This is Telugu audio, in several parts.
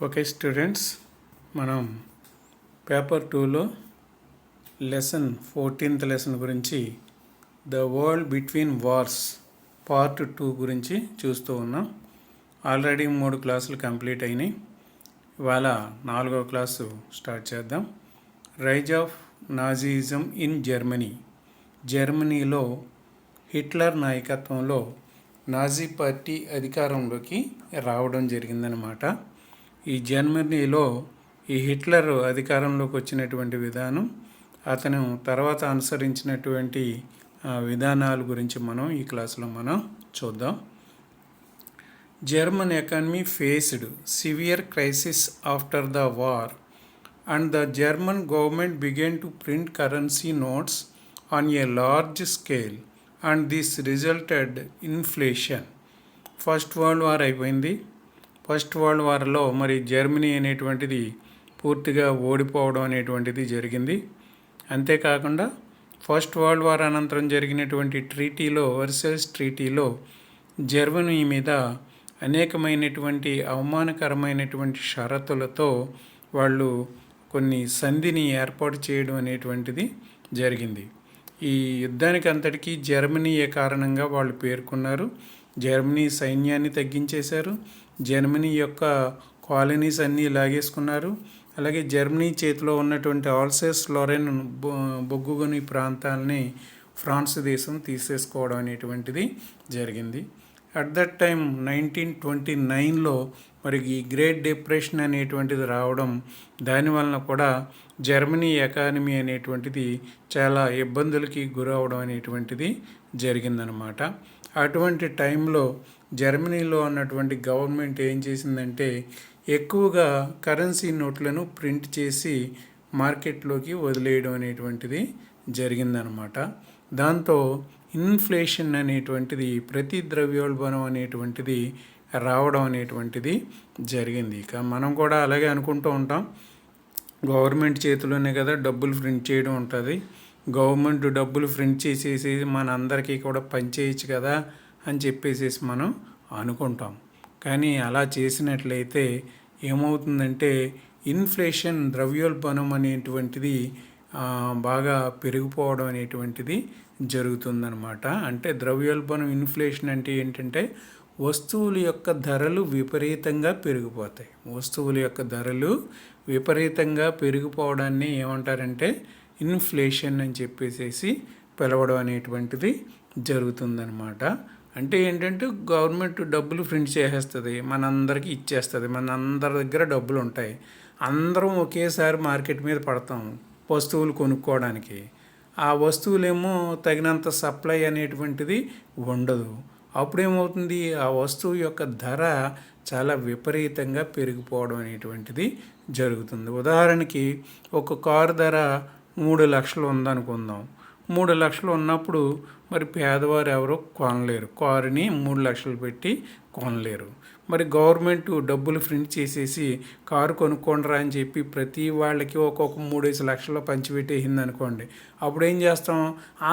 ఓకే స్టూడెంట్స్, మనం పేపర్ 2లో లెసన్ 14th లెసన్ గురించి the world between wars part 2 గురించి చూస్తూ ఉన్నాం. ఆల్రెడీ 3 క్లాసులు కంప్లీట్ అయినాయి. ఇవాళ 4వ క్లాసు స్టార్ట్ చేద్దాం. Rise of Nazism in Germany. జర్మనీలో హిట్లర్ నాయకత్వంలో నాజీ పార్టీ అధికారంలోకి రావడం జరిగిందనమాట. ఈ జర్మనీలో ఈ హిట్లర్ అధికారంలోకి వచ్చినటువంటి విధానం, అతను తర్వాత అనుసరించినటువంటి విధానాల గురించి మనం ఈ క్లాసులో మనం చూద్దాం. German economy faced severe crisis after the war and the German government began to print currency notes on a large scale and this resulted inflation. First world war అయిపోయింది. ఫస్ట్ వరల్డ్ వార్లో మరి జర్మనీ అనేటువంటిది పూర్తిగా ఓడిపోవడం అనేటువంటిది జరిగింది. అంతేకాకుండా ఫస్ట్ వరల్డ్ వార్ అనంతరం జరిగినటువంటి వర్సెస్ ట్రీటీలో జర్మనీ మీద అనేకమైనటువంటి అవమానకరమైనటువంటి షరతులతో వాళ్ళు కొన్ని సంధిని ఏర్పాటు చేయడం అనేటువంటిది జరిగింది. ఈ యుద్ధానికి అంతటికీ జర్మనీయే కారణంగా వాళ్ళు పేర్కొన్నారు. జర్మనీ సైన్యాన్ని తగ్గించేశారు. జర్మనీ యొక్క కాలనీస్ అన్నీ లాగేసుకున్నారు. అలాగే జర్మనీ చేతిలో ఉన్నటువంటి ఆల్సేస్ లొరెన్ బొగ్గుగని ప్రాంతాలని ఫ్రాన్స్ దేశం తీసేసుకోవడం అనేటువంటిది జరిగింది. అట్ దట్ టైం 1929లో మరి ఈ గ్రేట్ డిప్రెషన్ అనేటువంటిది రావడం, దానివలన కూడా జర్మనీ ఎకానమీ అనేటువంటిది చాలా ఇబ్బందులకి గురవడం అనేటువంటిది జరిగిందనమాట. అటువంటి టైంలో జర్మనీలో ఉన్నటువంటి గవర్నమెంట్ ఏం చేసిందంటే ఎక్కువగా కరెన్సీ నోట్లను ప్రింట్ చేసి మార్కెట్లోకి వదిలేయడం అనేటువంటిది జరిగిందనమాట. దాంతో ఇన్ఫ్లేషన్ అనేటువంటిది, ప్రతి ద్రవ్యోల్బణం అనేటువంటిది రావడం అనేటువంటిది జరిగింది. ఇక మనం కూడా అలాగే అనుకుంటూ ఉంటాం, గవర్నమెంట్ చేతిలోనే కదా డబ్బులు ప్రింట్ చేయడం ఉంటుంది, గవర్నమెంట్ డబ్బులు ప్రింట్ చేసేసి మన అందరికీ కూడా పనిచేయచ్చు కదా అని చెప్పేసి మనం అనుకుంటాం. కానీ అలా చేసినట్లయితే ఏమవుతుందంటే ఇన్ఫ్లేషన్, ద్రవ్యోల్బణం అనేటువంటిది బాగా పెరిగిపోవడం అనేటువంటిది జరుగుతుందన్నమాట. అంటే ద్రవ్యోల్బణం, ఇన్ఫ్లేషన్ అంటే ఏంటంటే వస్తువుల యొక్క ధరలు విపరీతంగా పెరిగిపోతాయి. వస్తువుల యొక్క ధరలు విపరీతంగా పెరిగిపోవడాన్ని ఏమంటారంటే ఇన్ఫ్లేషన్ అని చెప్పేసి పిలవడం అనేటువంటిది జరుగుతుందన్నమాట. అంటే ఏంటంటే గవర్నమెంట్ డబ్బులు ప్రింట్ చేసేస్తుంది, మనందరికీ ఇచ్చేస్తుంది, మనందరి దగ్గర డబ్బులు ఉంటాయి, అందరం ఒకేసారి మార్కెట్ మీద పడతాం వస్తువులు కొనుక్కోవడానికి. ఆ వస్తువులేమో తగినంత సప్లై అనేటువంటిది ఉండదు. అప్పుడేమవుతుంది, ఆ వస్తువు యొక్క ధర చాలా విపరీతంగా పెరిగిపోవడం అనేటువంటిది జరుగుతుంది. ఉదాహరణకి ఒక కారు ధర 3 లక్షలు ఉందనుకుందాం. 3 లక్షలు ఉన్నప్పుడు మరి పేదవారు ఎవరో కొనలేరు, కారుని 3 లక్షలు పెట్టి కొనలేరు. మరి గవర్నమెంట్ డబ్బులు ప్రింట్ చేసేసి కారు కొనుక్కోండిరా అని చెప్పి ప్రతి వాళ్ళకి ఒక్కొక్క 3-5 లక్షల్లో పంచిపెట్టేసింది అనుకోండి. అప్పుడు ఏం చేస్తాం,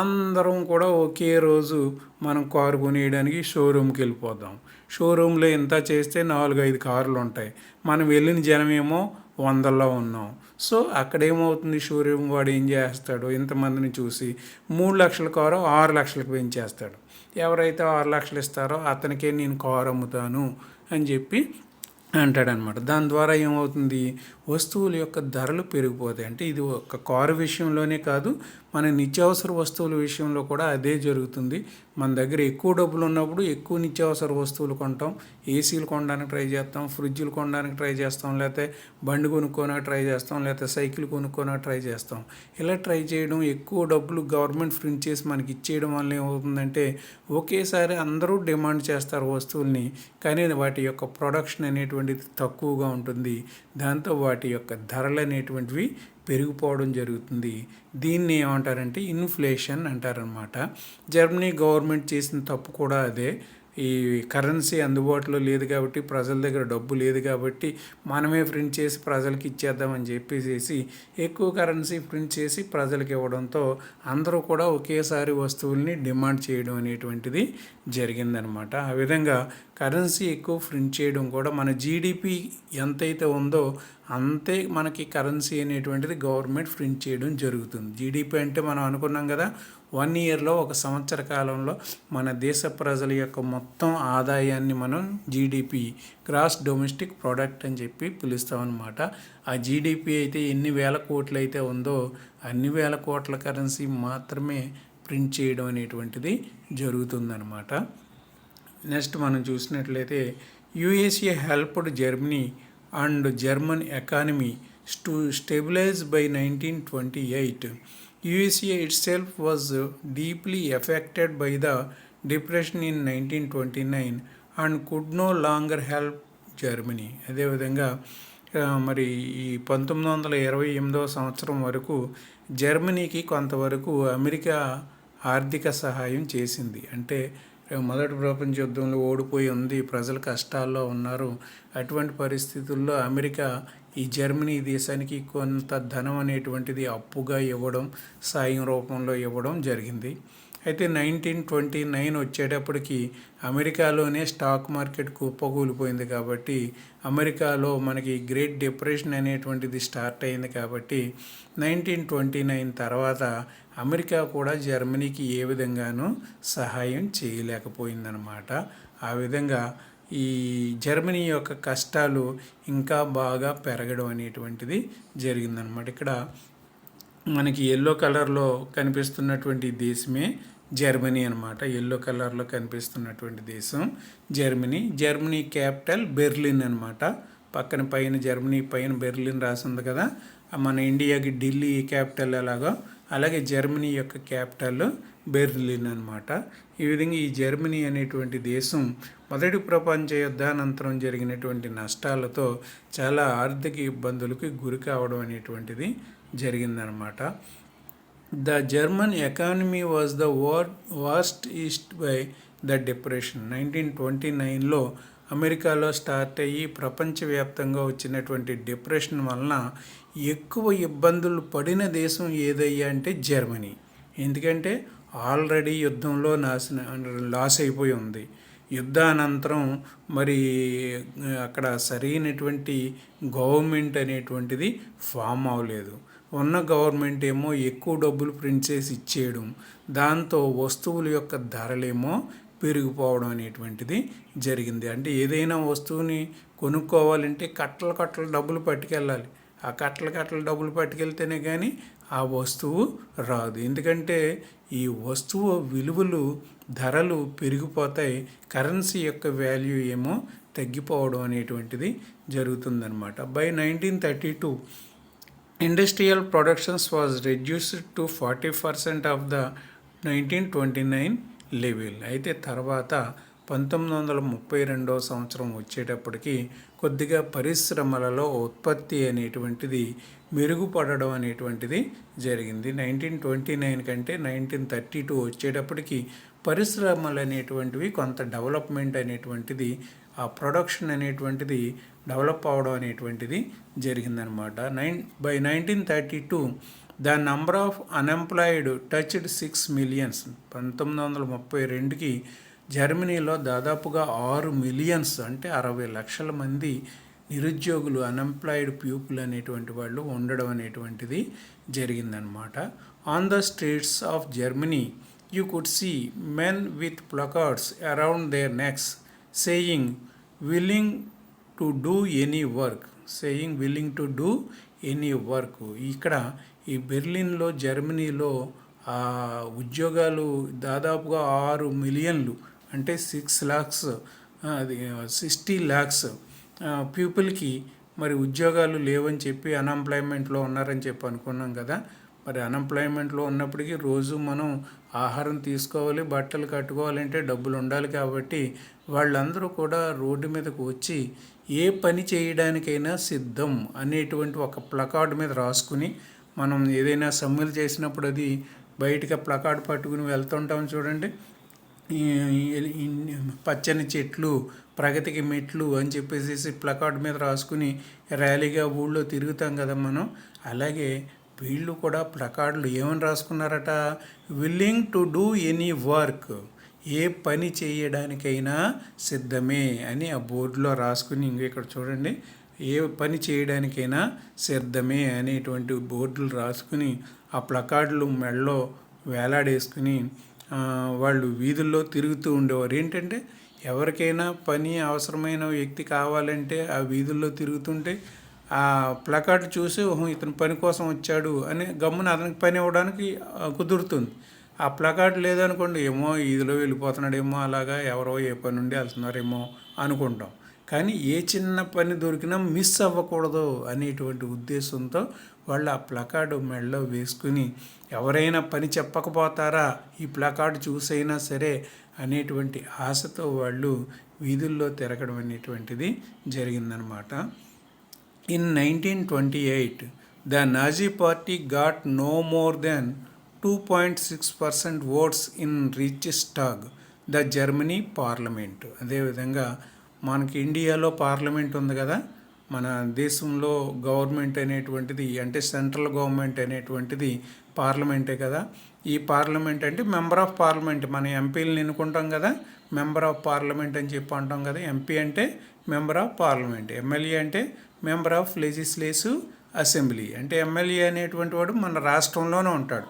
అందరం కూడా ఒకే రోజు మనం కారు కొనేయడానికి షోరూమ్కి వెళ్ళిపోదాం. షోరూంలో ఎంత చేస్తే 4-5 కార్లు ఉంటాయి, మనం వెళ్ళిన జనమేమో 100లో ఉన్నాం. సో అక్కడేమవుతుంది, షోరూమ్ వాడు ఏం చేస్తాడు, ఇంతమందిని చూసి 3 లక్షల కారు 6 లక్షలకు పెంచేస్తాడు. ఎవరైతే 6 లక్షలు ఇస్తారో అతనికే నేను కారు అమ్ముతాను అని చెప్పి అంటాడనమాట. దాని ద్వారా ఏమవుతుంది, వస్తువుల యొక్క ధరలు పెరిగిపోతాయి. అంటే ఇది ఒక కారు విషయంలోనే కాదు, మన నిత్యావసర వస్తువుల విషయంలో కూడా అదే జరుగుతుంది. మన దగ్గర ఎక్కువ డబ్బులు ఉన్నప్పుడు ఎక్కువ నిత్యావసర వస్తువులు కొంటాం, ఏసీలు కొనడానికి ట్రై చేస్తాం, ఫ్రిడ్జ్లు కొనడానికి ట్రై చేస్తాం, లేకపోతే బండి కొనుక్కోడానికి ట్రై చేస్తాం, లేకపోతే సైకిల్ కొనుక్కోడానికి ట్రై చేస్తాం. ఇలా ట్రై చేయడం, ఎక్కువ డబ్బులు గవర్నమెంట్ ప్రింట్ చేసి మనకి ఇచ్చేయడం వల్ల ఏమవుతుందంటే ఒకేసారి అందరూ డిమాండ్ చేస్తారు వస్తువుల్ని, కానీ వాటి యొక్క ప్రొడక్షన్ అనేటువంటిది తక్కువగా ఉంటుంది. దాంతో వాటి యొక్క ధరలు అనేటువంటివి పెరిగిపోవడం జరుగుతుంది. దీన్ని ఏమంటారంటే ఇన్ఫ్లేషన్ అంటారనమాట. జర్మనీ గవర్నమెంట్ చేసిన తప్పు కూడా అదే. ఈ కరెన్సీ అందుబాటులో లేదు కాబట్టి, ప్రజల దగ్గర డబ్బు లేదు కాబట్టి మనమే ప్రింట్ చేసి ప్రజలకి ఇచ్చేద్దామని చెప్పేసి ఎక్కువ కరెన్సీ ప్రింట్ చేసి ప్రజలకు ఇవ్వడంతో అందరూ కూడా ఒకేసారి వస్తువుల్ని డిమాండ్ చేయడం అనేటువంటిది జరిగిందనమాట. ఆ విధంగా కరెన్సీ ఎక్కువ ప్రింట్ చేయడం కూడా మన జీడిపి ఎంతైతే ఉందో అంతే మనకి కరెన్సీ అనేటువంటిది గవర్నమెంట్ ప్రింట్ చేయడం జరుగుతుంది. జీడిపి అంటే మనం అనుకున్నాం కదా, 1 ఇయర్లో, ఒక సంవత్సర కాలంలో మన దేశ ప్రజల యొక్క మొత్తం ఆదాయాన్ని మనం జీడిపి, గ్రాస్ డొమెస్టిక్ ప్రోడక్ట్ అని చెప్పి పిలుస్తాం అన్నమాట. ఆ జీడిపి అయితే ఎన్ని వేల కోట్లు అయితే ఉందో అన్ని వేల కోట్ల కరెన్సీ మాత్రమే ప్రింట్ చేయడం అనేటువంటిది జరుగుతుందన్నమాట. నెక్స్ట్ మనం చూసినట్లయితే USA helped Germany and German economy to stabilize by 1928. USA itself was deeply affected by the depression in 1929 and could no longer help Germany. అదేవిధంగా మరి ఈ 1928 సంవత్సరం వరకు జర్మనీకి కొంతవరకు అమెరికా ఆర్థిక సహాయం చేసింది. అంటే మొదటి ప్రపంచ యుద్ధంలో ఓడిపోయి ఉంది, ప్రజలు కష్టాల్లో ఉన్నారు. అటువంటి పరిస్థితుల్లో అమెరికా ఈ జర్మనీ దేశానికి కొంత ధనం అనేటువంటిది అప్పుగా ఇవ్వడం, సాయం రూపంలో ఇవ్వడం జరిగింది. అయితే 1929 వచ్చేటప్పటికి అమెరికాలోనే స్టాక్ మార్కెట్ కుప్పకూలిపోయింది కాబట్టి, అమెరికాలో మనకి గ్రేట్ డిప్రెషన్ అనేటువంటిది స్టార్ట్ అయింది కాబట్టి 1929 తర్వాత అమెరికా కూడా జర్మనీకి ఏ విధంగానూ సహాయం చేయలేకపోయిందనమాట. ఆ విధంగా ఈ జర్మనీ యొక్క కష్టాలు ఇంకా బాగా పెరగడం అనేటువంటిది జరిగిందనమాట. ఇక్కడ మనకి ఎల్లో కలర్లో కనిపిస్తున్నటువంటి దేశమే జర్మనీ అనమాట. ఎల్లో కలర్లో కనిపిస్తున్నటువంటి దేశం జర్మనీ. జర్మనీ క్యాపిటల్ బెర్లిన్ అనమాట. పైన జర్మనీ పైన బెర్లిన్ రాసింది కదా, మన ఇండియాకి ఢిల్లీ క్యాపిటల్ ఎలాగో అలాగే జర్మనీ యొక్క క్యాపిటల్ బెర్లిన్ అనమాట. ఈ విధంగా ఈ జర్మనీ అనేటువంటి దేశం మొదటి ప్రపంచ యుద్ధానంతరం జరిగినటువంటి నష్టాలతో చాలా ఆర్థిక ఇబ్బందులకు గురి కావడం అనేటువంటిది జరిగిందనమాట. The German economy was the worst east by the depression. 1929లో అమెరికాలో స్టార్ట్ అయ్యి ప్రపంచవ్యాప్తంగా వచ్చినటువంటి డిప్రెషన్ వలన ఎక్కువ ఇబ్బందులు పడిన దేశం ఏదయ్యా అంటే జర్మనీ. ఎందుకంటే ఆల్రెడీ యుద్ధంలో లాస్ అయిపోయి ఉంది. యుద్ధానంతరం మరి అక్కడ సరైనటువంటి గవర్నమెంట్ అనేటువంటిది ఫామ్ అవ్వలేదు. ఉన్న గవర్నమెంట్ ఏమో ఎక్కువ డబ్బులు ప్రింట్ చేసి ఇచ్చేయడం, దాంతో వస్తువుల యొక్క ధరలేమో పెరిగిపోవడం అనేటువంటిది జరిగింది. అంటే ఏదైనా వస్తువుని కొనుక్కోవాలంటే కట్టలు డబ్బులు పట్టుకెళ్ళాలి. ఆ కట్టలు డబ్బులు పట్టుకెళ్తేనే కానీ ఆ వస్తువు రాదు. ఎందుకంటే ఈ వస్తువు విలువలు, ధరలు పెరిగిపోతాయి, కరెన్సీ యొక్క వాల్యూ ఏమో తగ్గిపోవడం అనేటువంటిది జరుగుతుందన్నమాట. By 1932 industrial productions was reduced to 40% of the 1929 level. అయితే తర్వాత 1932 సంవత్సరం వచ్చేటప్పటికి కొద్దిగా పరిశ్రమలలో ఉత్పత్తి అనేటువంటిది మెరుగుపడడం అనేటువంటిది జరిగింది. 1929 కంటే 1932 వచ్చేటప్పటికి పరిశ్రమలు అనేటువంటివి కొంత డెవలప్మెంట్ అనేటువంటిది, ఆ ప్రొడక్షన్ అనేటువంటిది డెవలప్ అవడం అనేటువంటిది జరిగిందనమాట. By 1932 the number of unemployed touched 6 millions. 1932కి జర్మనీలో దాదాపుగా 6 మిలియన్స్ అంటే 60 లక్షల మంది నిరుద్యోగులు, అన్ఎంప్లాయిడ్ పీపుల్ అనేటువంటి వాళ్ళు ఉండడం అనేటువంటిది జరిగిందనమాట. On the streets of Germany you could see men with placards around their necks saying willing to do any work. ఇక్కడ ఈ బెర్లిన్లో, జర్మనీలో ఉద్యోగాలు దాదాపుగా 6 మిలియన్లు అంటే 60 lakhs పీపుల్కి మరి ఉద్యోగాలు లేవని చెప్పి అన్ఎంప్లాయ్మెంట్లో ఉన్నారని చెప్పి అనుకున్నాం కదా. మరి అన్ఎంప్లాయ్మెంట్లో ఉన్నప్పటికీ రోజు మనం ఆహారం తీసుకోవాలి, బట్టలు కట్టుకోవాలంటే డబ్బులు ఉండాలి. కాబట్టి వాళ్ళందరూ కూడా రోడ్డు మీదకు వచ్చి ఏ పని చేయడానికైనా సిద్ధం అనేటువంటి ఒక ప్లకార్డ్ మీద రాసుకుని, మనం ఏదైనా సమ్మెలు చేసినప్పుడు అది బయటకు ప్లకార్డ్ పట్టుకుని వెళ్తుంటాం చూడండి. పచ్చని చెట్లు, ప్రగతికి మెట్లు అని చెప్పేసి ప్లకార్డ్ మీద రాసుకుని ర్యాలీగా ఊళ్ళో తిరుగుతాం కదా మనం. అలాగే వీళ్ళు కూడా ప్లకార్డులు ఏమని రాసుకున్నారట, willing to do any work. ఏ పని చేయడానికైనా సిద్ధమే అని ఆ బోర్డులో రాసుకుని, ఇక్కడ చూడండి, ఏ పని చేయడానికైనా సిద్ధమే అనేటువంటి బోర్డులు రాసుకుని ఆ ప్లకార్డులు మెడలో వేలాడేసుకుని వాళ్ళు వీధుల్లో తిరుగుతూ ఉండేవారు. ఏంటంటే ఎవరికైనా పని అవసరమైన వ్యక్తి కావాలంటే ఆ వీధుల్లో తిరుగుతుంటే ఆ ప్లకార్డు చూసి, ఓహో ఇతను పని కోసం వచ్చాడు అని గమ్మున అతనికి పని ఇవ్వడానికి కుదురుతుంది. ఆ ప్లకార్డు లేదనుకోండి, ఏమో ఈదిలో వెళ్ళిపోతున్నాడేమో, అలాగా ఎవరో ఏ పని నుండి వెళ్తున్నారేమో అనుకుంటాం. కానీ ఏ చిన్న పని దొరికినా మిస్ అవ్వకూడదు అనేటువంటి ఉద్దేశంతో వాళ్ళు ఆ ప్లకార్డు మెడలో వేసుకుని ఎవరైనా పని చెప్పకపోతారా ఈ ప్లకార్డు చూసైనా సరే అనేటువంటి ఆశతో వాళ్ళు వీధుల్లో తిరగడం అనేటువంటిది జరిగిందనమాట. In 1928, the Nazi party got no more than 2.6% votes in Reichstag, the Germany parliament. అదేవిధంగా మనకి ఇండియాలో పార్లమెంట్ ఉంది కదా, మన దేశంలో గవర్నమెంట్ అనేటువంటిది అంటే సెంట్రల్ గవర్నమెంట్ అనేటువంటిది పార్లమెంటే కదా. ఈ పార్లమెంట్ అంటే మెంబర్ ఆఫ్ పార్లమెంట్, మన ఎంపీలను ఎన్నుకుంటాం కదా, మెంబర్ ఆఫ్ పార్లమెంట్ అని చెప్పి అంటాం కదా. ఎంపీ అంటే మెంబర్ ఆఫ్ పార్లమెంట్, ఎమ్మెల్యే అంటే మెంబర్ ఆఫ్ లెజిస్లేటివ్ అసెంబ్లీ. అంటే ఎమ్మెల్యే అనేటువంటి వాడు మన రాష్ట్రంలోనే ఉంటాడు.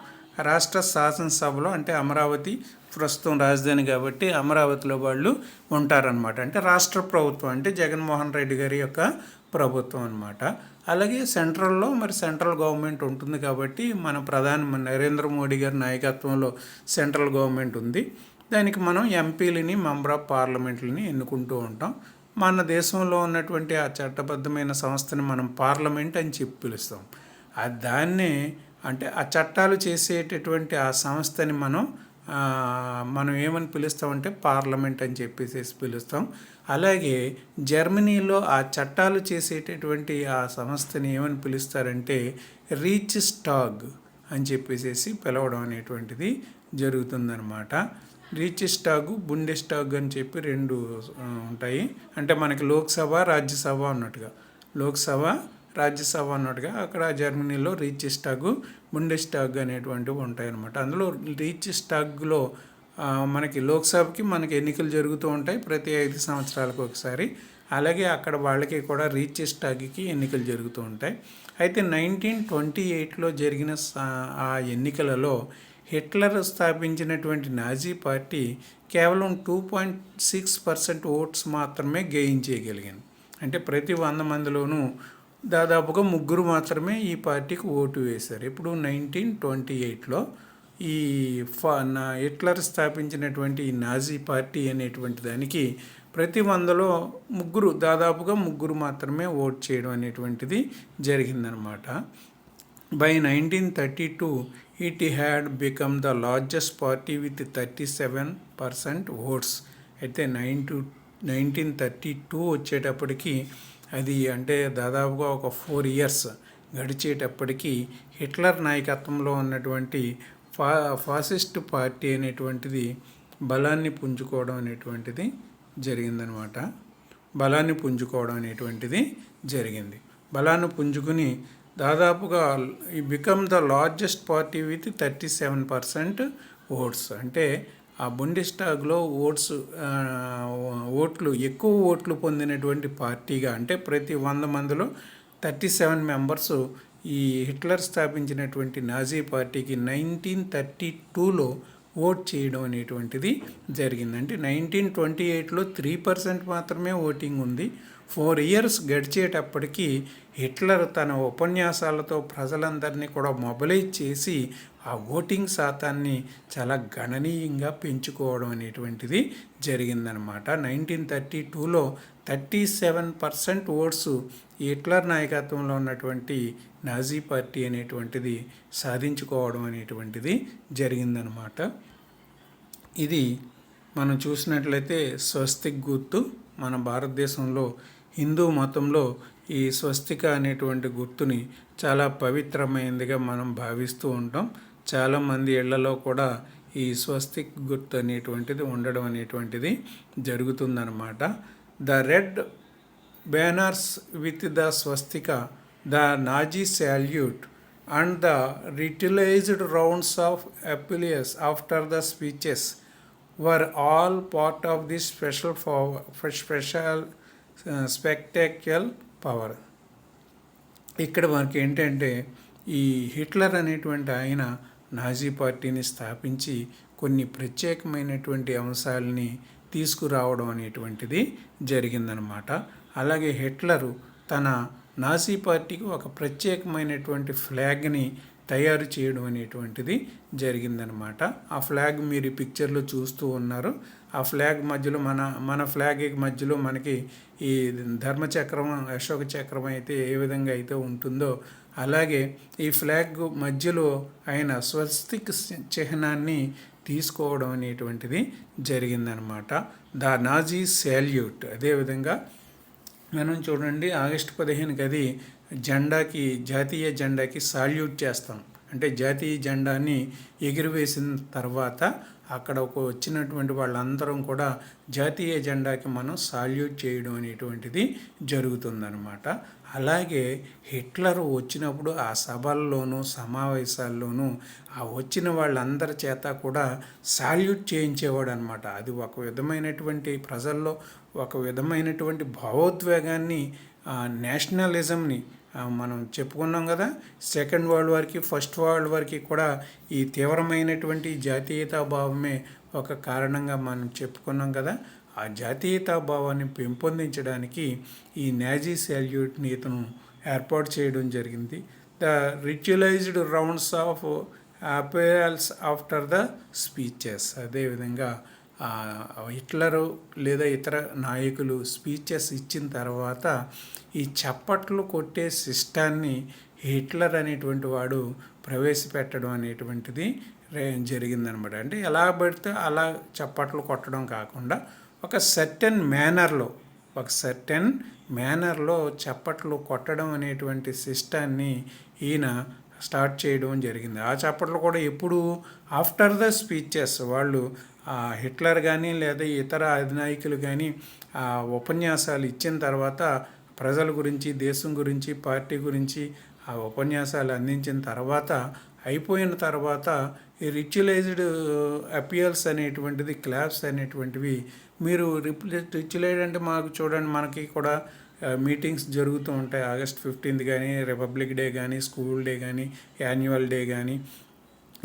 రాష్ట్ర శాసనసభలో అంటే అమరావతి ప్రస్తుతం రాజధాని కాబట్టి అమరావతిలో వాళ్ళు ఉంటారనమాట. అంటే రాష్ట్ర ప్రభుత్వం అంటే జగన్మోహన్ రెడ్డి గారి యొక్క ప్రభుత్వం అనమాట. అలాగే సెంట్రల్లో మరి సెంట్రల్ గవర్నమెంట్ ఉంటుంది కాబట్టి మన ప్రధాని నరేంద్ర మోడీ గారి నాయకత్వంలో సెంట్రల్ గవర్నమెంట్ ఉంది. దానికి మనం ఎంపీలని మెంబర్ ఆఫ్ పార్లమెంట్లని ఎన్నుకుంటూ ఉంటాం. మన దేశంలో ఉన్నటువంటి ఆ చట్టబద్ధమైన సంస్థని మనం పార్లమెంట్ అని చెప్పి పిలుస్తాం. దాన్నే అంటే ఆ చట్టాలు చేసేటటువంటి ఆ సంస్థని మనం ఏమని పిలుస్తామంటే పార్లమెంట్ అని చెప్పేసి పిలుస్తాం. అలాగే జర్మనీలో ఆ చట్టాలు చేసేటటువంటి ఆ సంస్థని ఏమని పిలుస్తారంటే రీచ్స్టాగ్ అని చెప్పేసి పిలవడం అనేటువంటిది జరుగుతుందన్నమాట. రీచ్స్టాగ్, బుండెస్టాగ్ అని చెప్పి రెండు ఉంటాయి. అంటే మనకి లోక్సభ, రాజ్యసభ అన్నట్టుగా, లోక్సభ, రాజ్యసభ అన్నట్టుగా అక్కడ జర్మనీలో రీచ్స్టాగ్, బుండెస్టాగ్ అనేటువంటివి ఉంటాయన్నమాట. అందులో రీచ్స్టాగ్లో మనకి లోక్సభకి మనకి ఎన్నికలు జరుగుతూ ఉంటాయి ప్రతి 5 సంవత్సరాలకు ఒకసారి. అలాగే అక్కడ వాళ్ళకి కూడా రీచ్స్టాగ్కి ఎన్నికలు జరుగుతూ ఉంటాయి. అయితే 1928లో జరిగిన ఆ ఎన్నికలలో హిట్లర్ స్థాపించినటువంటి నాజీ పార్టీ కేవలం 2.6% ఓట్స్ మాత్రమే గెయిన్ చేయగలిగింది. అంటే ప్రతి 100 మందిలోనూ దాదాపుగా 3 మాత్రమే ఈ పార్టీకి ఓటు వేశారు. ఇప్పుడు 1928లో ఈ హిట్లర్ స్థాపించినటువంటి ఈ నాజీ పార్టీ అనేటువంటి దానికి ప్రతి 100లో దాదాపుగా 3 మాత్రమే ఓట్ చేయడం అనేటువంటిది జరిగిందనమాట. By 1932, it had become the largest party with 37% votes. అయితే 1932 వచ్చేటప్పటికి అది అంటే దాదాపుగా ఒక 4 years గడిచేటప్పటికి హిట్లర్ నాయకత్వంలో ఉన్నటువంటి ఫాసిస్ట్ పార్టీ అనేటువంటిది బలాన్ని పుంజుకోవడం అనేటువంటిది జరిగిందనమాట. బలాన్ని పుంజుకుని దాదాపుగా ఈ become the largest party with 37% votes. అంటే ఆ బుండెస్టాగ్లో ఎక్కువ ఓట్లు పొందినటువంటి పార్టీగా, అంటే ప్రతి 100 మందిలో 37 మెంబర్స్ ఈ హిట్లర్ స్థాపించినటువంటి నాజీ పార్టీకి 1932లో ఓట్ చేయడం అనేటువంటిది జరిగింది. అంటే 1928లో 3% మాత్రమే ఓటింగ్ ఉంది. 4 years గడిచేటప్పటికి హిట్లర్ తన ఉపన్యాసాలతో ప్రజలందరినీ కూడా మొబిలైజ్ చేసి ఆ ఓటింగ్ శాతాన్ని చాలా గణనీయంగా పెంచుకోవడం అనేటువంటిది జరిగిందనమాట. 1932లో 37% ఓట్స్ హిట్లర్ నాయకత్వంలో ఉన్నటువంటి నాజీ పార్టీ అనేటువంటిది సాధించుకోవడం అనేటువంటిది జరిగిందనమాట. ఇది మనం చూసినట్లయితే స్వస్తిక్ గుర్తు మన భారతదేశంలో హిందూ మతంలో ఈ స్వస్తిక అనేటువంటి గుర్తుని చాలా పవిత్రమైనదిగా మనం భావిస్తూ ఉంటాం. చాలామంది ఇళ్లలో కూడా ఈ స్వస్తిక్ గుర్తు అనేటువంటిది ఉండడం అనేటువంటిది జరుగుతుందన్నమాట. The red banners with the swastika, the Nazi salute and the ritualized rounds of applause after the speeches were all part of this special spectacular power. ఇక్కడ మనకి ఏంటంటే ఈ హిట్లర్ అనేటువంటి ఆయన నాజీ పార్టీని స్థాపించి కొన్ని ప్రత్యేకమైనటువంటి అంశాలని తీసుకురావడం అనేటువంటిది జరిగిందనమాట. అలాగే హిట్లరు తన నాజీ పార్టీకి ఒక ప్రత్యేకమైనటువంటి ఫ్లాగ్ని తయారు చేయడం అనేటువంటిది జరిగిందనమాట. ఆ ఫ్లాగ్ మీరు ఈ పిక్చర్లో చూస్తూ ఉన్నారు. ఆ ఫ్లాగ్ మధ్యలో మన ఫ్లాగ్ మధ్యలో మనకి ఈ ధర్మచక్రం, అశోక చక్రం అయితే ఏ విధంగా అయితే ఉంటుందో అలాగే ఈ ఫ్లాగ్ మధ్యలో ఆయన స్వస్తిక్ చిహ్నాన్ని తీసుకోవడం అనేటువంటిది జరిగిందనమాట. The Nazi salute. అదేవిధంగా మనం చూడండి ఆగస్టు 15కి అది జాతీయ జెండాకి సాల్యూట్ చేస్తాం. అంటే జాతీయ జెండాని ఎగురవేసిన తర్వాత అక్కడ వచ్చినటువంటి వాళ్ళందరం కూడా జాతీయ జెండాకి మనం సాల్యూట్ చేయడం అనేటువంటిది జరుగుతుందన్నమాట. అలాగే హిట్లర్ వచ్చినప్పుడు ఆ సభల్లోనూ సమావేశాల్లోనూ ఆ వచ్చిన వాళ్ళందరి చేత కూడా సాల్యూట్ చేయించేవాడు అనమాట. అది ఒక విధమైనటువంటి ప్రజల్లో ఒక విధమైనటువంటి భావోద్వేగాన్ని, నేషనలిజంని మనం చెప్పుకున్నాం కదా. సెకండ్ వరల్డ్ వార్కి, ఫస్ట్ వరల్డ్ వార్కి కూడా ఈ తీవ్రమైనటువంటి జాతీయతా భావమే ఒక కారణంగా మనం చెప్పుకున్నాం కదా. ఆ జాతీయతా భావాన్ని పెంపొందించడానికి ఈ నాజీ సాల్యూట్ని ఇతను ఏర్పాటు చేయడం జరిగింది. The ritualized rounds of applause after the speeches. అదేవిధంగా హిట్లరు లేదా ఇతర నాయకులు స్పీచెస్ ఇచ్చిన తర్వాత ఈ చప్పట్లు కొట్టే సిస్టాన్ని హిట్లర్ అనేటువంటి వాడు ప్రవేశపెట్టడం అనేటువంటిది జరిగిందనమాట. అంటే ఎలా పడితే అలా చప్పట్లు కొట్టడం కాకుండా ఒక సర్టెన్ మేనర్లో చప్పట్లు కొట్టడం అనేటువంటి సిస్టాన్ని ఈయన స్టార్ట్ చేయడం జరిగింది. ఆ చప్పట్లు కూడా ఎప్పుడు ఆఫ్టర్ ద స్పీచెస్ వాళ్ళు హిట్లర్ కానీ లేదా ఇతర అధినాయకులు కానీ ఉపన్యాసాలు ఇచ్చిన తర్వాత ప్రజల గురించి, దేశం గురించి, పార్టీ గురించి ఆ ఉపన్యాసాలు అందించిన తర్వాత అయిపోయిన తర్వాత ఈ రిచువలైజ్డ్ అపియల్స్ అనేటువంటిది, క్లాప్స్ అనేటువంటివి మీరు రిచువలైజ్ అంటే మాకు చూడండి, మనకి కూడా మీటింగ్స్ జరుగుతూ ఉంటాయి. ఆగస్ట్ 15th కానీ, రిపబ్లిక్ డే కానీ, స్కూల్ డే కానీ, యాన్యువల్ డే కానీ,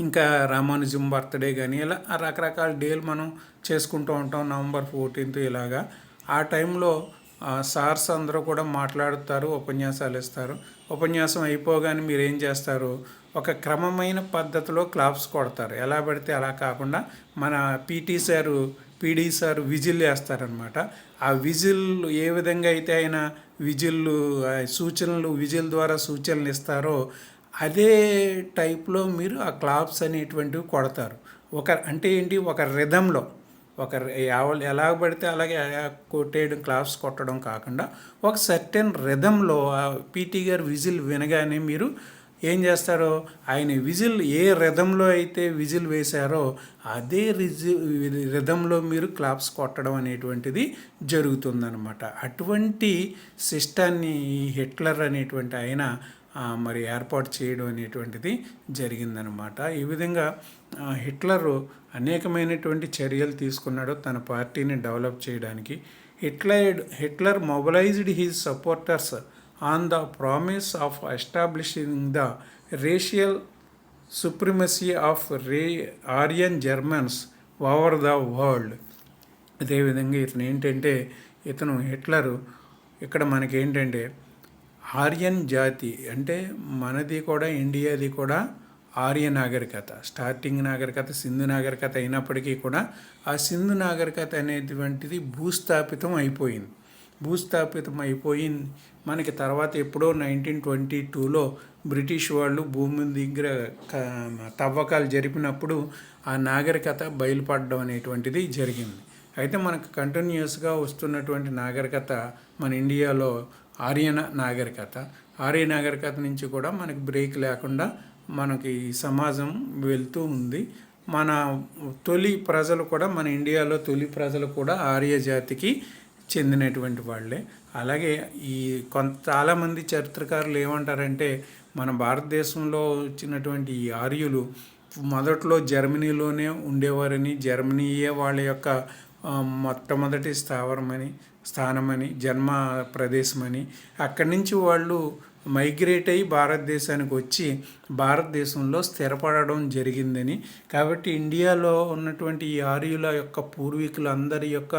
ఇంకా రామానుజం బర్త్డే కానీ, ఇలా రకరకాల డేలు మనం చేసుకుంటూ ఉంటాం. నవంబర్ 14th ఇలాగా. ఆ టైంలో సార్స్ అందరూ కూడా మాట్లాడుతారు, ఉపన్యాసాలు ఇస్తారు. ఉపన్యాసం అయిపోగానే మీరు ఏం చేస్తారు, ఒక క్రమమైన పద్ధతిలో క్లాప్స్ కొడతారు. ఎలా పడితే అలా కాకుండా మన పీడీ సారు విజిల్ వేస్తారనమాట. ఆ విజిల్ ఏ విధంగా అయితే ఆయన విజిల్ ద్వారా సూచనలు ఇస్తారో అదే టైప్లో మీరు ఆ క్లాప్స్ అనేటువంటివి కొడతారు. అంటే ఏంటి, ఒక రిథంలో ఎలా పడితే అలాగే కొట్టేయడం, క్లాప్స్ కొట్టడం కాకుండా ఒక సర్టెన్ రిథంలో పీటీ గారు విజిల్ వినగానే మీరు ఏం చేస్తారో, ఆయన విజిల్ ఏ రిథంలో అయితే విజిల్ వేశారో అదే రిథంలో మీరు క్లాప్స్ కొట్టడం అనేటువంటిది జరుగుతుందన్నమాట. అటువంటి సిస్టాన్ని హిట్లర్ అనేటువంటి ఆయన మరి ఏర్పాటు చేయడం అనేటువంటిది జరిగిందనమాట. ఈ విధంగా హిట్లరు అనేకమైనటువంటి చర్యలు తీసుకున్నాడు తన పార్టీని డెవలప్ చేయడానికి. Hitler mobilised his supporters on the promise of establishing the racial supremacy of Aryan Germans over the world. అదేవిధంగా హిట్లరు ఇక్కడ మనకేంటంటే ఆర్యన్ జాతి అంటే మనది కూడా, ఇండియాది కూడా ఆర్య నాగరికత. స్టార్టింగ్ నాగరికత సింధు నాగరికత అయినప్పటికీ కూడా ఆ సింధు నాగరికత అనేటువంటిది భూస్థాపితం అయిపోయి మనకి తర్వాత ఎప్పుడో 1922లో బ్రిటిష్ వాళ్ళు భూమి దగ్గర తవ్వకాలు జరిపినప్పుడు ఆ నాగరికత బయలుపడడం అనేటువంటిది జరిగింది. అయితే మనకు కంటిన్యూస్గా వస్తున్నటువంటి నాగరికత మన ఇండియాలో ఆర్య నాగరికత నుంచి కూడా మనకి బ్రేక్ లేకుండా మనకి సమాజం వెళ్తూ ఉంది. మన ఇండియాలో తొలి ప్రజలు కూడా ఆర్య జాతికి చెందినటువంటి వాళ్ళే. అలాగే చాలామంది చరిత్రకారులు ఏమంటారంటే మన భారతదేశంలో వచ్చినటువంటి ఈ ఆర్యులు మొదట్లో జర్మనీలోనే ఉండేవారని, జర్మనీయే వాళ్ళ యొక్క మొట్టమొదటి స్థానమని, జన్మ ప్రదేశమని, అక్కడి నుంచి వాళ్ళు మైగ్రేట్ అయ్యి భారతదేశానికి వచ్చి భారతదేశంలో స్థిరపడడం జరిగిందని, కాబట్టి ఇండియాలో ఉన్నటువంటి ఈ ఆర్యుల యొక్క పూర్వీకులందరి యొక్క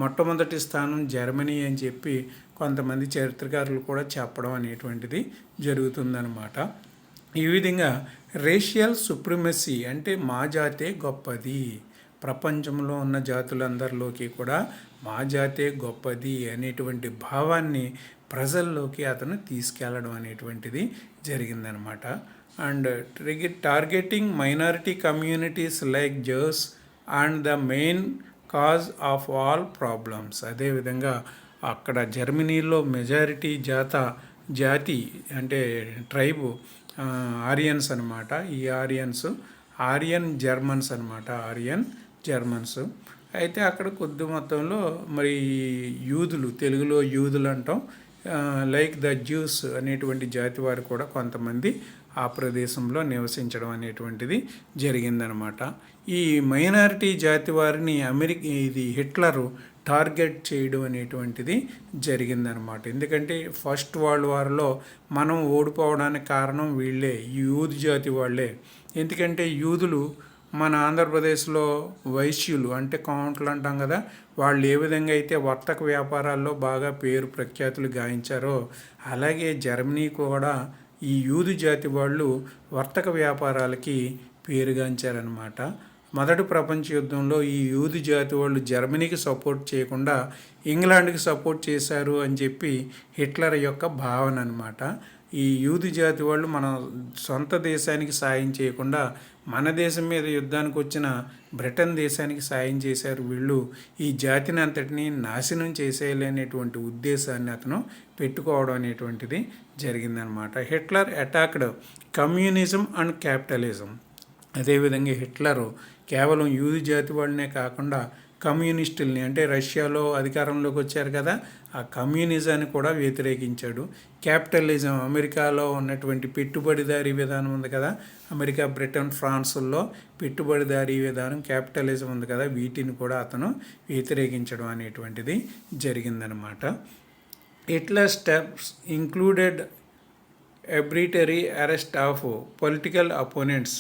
మొట్టమొదటి స్థానం జర్మనీ అని చెప్పి కొంతమంది చరిత్రకారులు కూడా చెప్పడం అనేటువంటిది జరుగుతుందన్నమాట. ఈ విధంగా రేషియల్ సుప్రిమసీ అంటే మా జాతే గొప్పది, ప్రపంచంలో ఉన్న జాతులందరిలోకి కూడా మా జాతే గొప్పది అనేటువంటి భావాన్ని ప్రజల్లోకి అతను తీసుకెళ్ళడం అనేటువంటిది జరిగిందనమాట. And targeting minority communities like జర్స్ and the main cause of all problems. అదేవిధంగా అక్కడ జర్మనీలో మెజారిటీ జాతి అంటే ట్రైబు ఆరియన్స్ అనమాట. ఈ ఆరియన్ జర్మన్స్ అనమాట, ఆరియన్ జర్మన్స్. అయితే అక్కడ కొద్ది మొత్తంలో మరి యూదులు, తెలుగులో యూదులు అంటాం, లైక్ ద జ్యూస్ అనేటువంటి జాతి వారు కూడా కొంతమంది ఆ ప్రదేశంలో నివసించడం అనేటువంటిది జరిగిందనమాట. ఈ మైనారిటీ జాతి వారిని హిట్లరు టార్గెట్ చేయడం అనేటువంటిది జరిగిందనమాట. ఎందుకంటే ఫస్ట్ వరల్డ్ వార్లో మనం ఓడిపోవడానికి కారణం వీళ్ళే, యూదు జాతి వాళ్ళే. ఎందుకంటే యూదులు మన ఆంధ్రప్రదేశ్లో వైశ్యులు అంటే కౌంట్లు అంటాం కదా, వాళ్ళు ఏ విధంగా అయితే వర్తక వ్యాపారాల్లో బాగా పేరు ప్రఖ్యాతులు గాయించారో, అలాగే జర్మనీ కూడా ఈ యూదు జాతి వాళ్ళు వర్తక వ్యాపారాలకి పేరుగాంచారనమాట. మొదటి ప్రపంచ యుద్ధంలో ఈ యూదు జాతి వాళ్ళు జర్మనీకి సపోర్ట్ చేయకుండా ఇంగ్లాండ్కి సపోర్ట్ చేశారు అని చెప్పి హిట్లర్ యొక్క భావన అనమాట. ఈ యూదు జాతి వాళ్ళు మన సొంత దేశానికి సాయం చేయకుండా మన దేశం మీద యుద్ధానికి వచ్చిన బ్రిటన్ దేశానికి సాయం చేశారు వీళ్ళు, ఈ జాతిని అంతటినీ నాశనం చేసేయాలనేటువంటి ఉద్దేశాన్ని అతను పెట్టుకోవడం అనేటువంటిది జరిగిందనమాట. Hitler attacked communism and capitalism. అదేవిధంగా హిట్లరు కేవలం యూదు జాతి వాళ్ళనే కాకుండా కమ్యూనిస్టుల్ని, అంటే రష్యాలో అధికారంలోకి వచ్చారు కదా, ఆ కమ్యూనిజాన్ని కూడా వ్యతిరేకించాడు. క్యాపిటలిజం, అమెరికాలో ఉన్నటువంటి పెట్టుబడిదారీ విధానం ఉంది కదా, అమెరికా, బ్రిటన్, ఫ్రాన్స్లో పెట్టుబడిదారీ విధానం క్యాపిటలిజం ఉంది కదా, వీటిని కూడా అతను వ్యతిరేకించడం అనేటువంటిది జరిగిందనమాట. Hitler steps included arbitrary arrest of political opponents,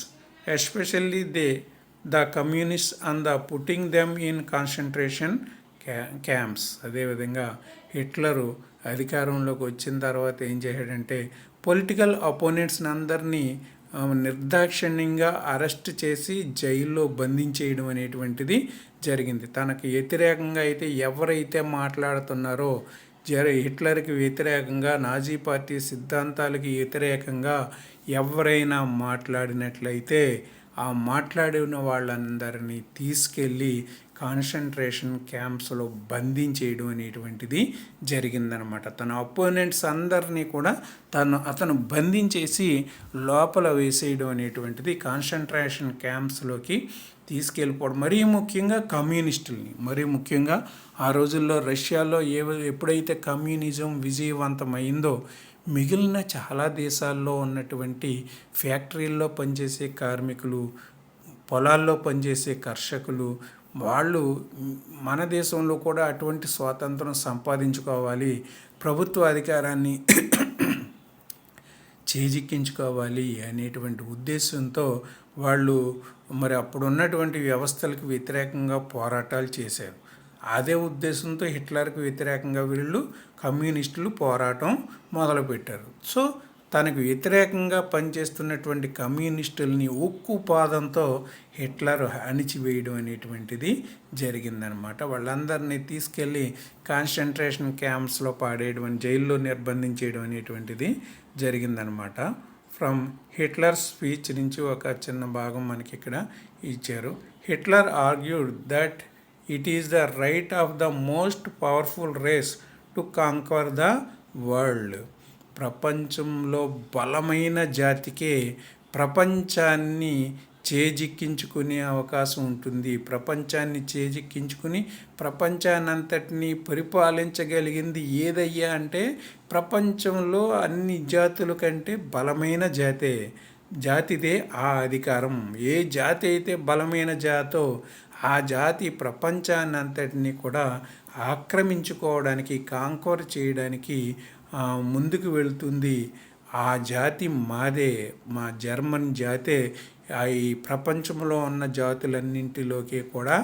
especially the communists, and the putting them in concentration camps. అదేవిధంగా హిట్లరు అధికారంలోకి వచ్చిన తర్వాత ఏం చేశాడంటే పొలిటికల్ అపోనెంట్స్ని అందరినీ నిర్దాక్షిణ్యంగా అరెస్ట్ చేసి జైల్లో బంధించేయడం అనేటువంటిది జరిగింది. తనకు వ్యతిరేకంగా అయితే ఎవరైతే మాట్లాడుతున్నారో, హిట్లర్కి వ్యతిరేకంగా, నాజీ పార్టీ సిద్ధాంతాలకి వ్యతిరేకంగా ఎవరైనా మాట్లాడినట్లయితే ఆ మాట్లాడిన వాళ్ళందరినీ తీసుకెళ్ళి కాన్సన్ట్రేషన్ క్యాంప్స్లో బంధించేయడం అనేటువంటిది జరిగిందనమాట. తన అపోనెంట్స్ అందరినీ కూడా అతను బంధించేసి లోపల వేసేయడం అనేటువంటిది, కాన్సన్ట్రేషన్ క్యాంప్స్లోకి తీసుకెళ్ళిపోవడం. మరీ ముఖ్యంగా కమ్యూనిస్టుల్ని, మరీ ముఖ్యంగా ఆ రోజుల్లో రష్యాలో ఎప్పుడైతే కమ్యూనిజం విజయవంతమైందో మిగిలిన చాలా దేశాల్లో ఉన్నటువంటి ఫ్యాక్టరీల్లో పనిచేసే కార్మికులు, పొలాల్లో పనిచేసే కర్షకులు, వాళ్ళు మన దేశంలో కూడా అటువంటి స్వాతంత్రం సంపాదించుకోవాలి, ప్రభుత్వ అధికారాన్ని చేజిక్కించుకోవాలి అనేటువంటి ఉద్దేశంతో వాళ్ళు మరి అప్పుడు ఉన్నటువంటి వ్యవస్థలకు వ్యతిరేకంగా పోరాటాలు చేశారు. అదే ఉద్దేశంతో హిట్లర్కి వ్యతిరేకంగా వీళ్ళు కమ్యూనిస్టులు పోరాటం మొదలుపెట్టారు. సో తనకు వ్యతిరేకంగా పనిచేస్తున్నటువంటి కమ్యూనిస్టుల్ని ఉక్కు పాదంతో హిట్లర్ అణిచివేయడం అనేటువంటిది జరిగిందనమాట. వాళ్ళందరినీ తీసుకెళ్ళి కాన్సన్ట్రేషన్ క్యాంప్స్లో పాడేయడం, జైల్లో నిర్బంధించేయడం అనేటువంటిది జరిగిందనమాట. ఫ్రమ్ హిట్లర్ స్పీచ్ నుంచి ఒక చిన్న భాగం మనకి ఇక్కడ ఇచ్చారు. Hitler argued that it is the right of the most powerful race to conquer the world. ప్రపంచంలో బలమైన జాతికే ప్రపంచాన్ని చేజిక్కించుకునే అవకాశం ఉంటుంది. ప్రపంచాన్ని చేజిక్కించుకుని ప్రపంచాన్నంతటినీ పరిపాలించగలిగింది ఏదయ్యా అంటే ప్రపంచంలో అన్ని జాతుల కంటే బలమైన జాతే. జాతిదే ఆ అధికారం. ఏ జాతి అయితే బలమైన జాతో ఆ జాతి ప్రపంచాన్ని అంతటినీ కూడా ఆక్రమించుకోవడానికి, కాంక్వర్ చేయడానికి ముందుకు వెళ్తుంది. ఆ జాతి మాదే, మా జర్మన్ జాతే ఈ ప్రపంచంలో ఉన్న జాతులన్నింటిలోకి కూడా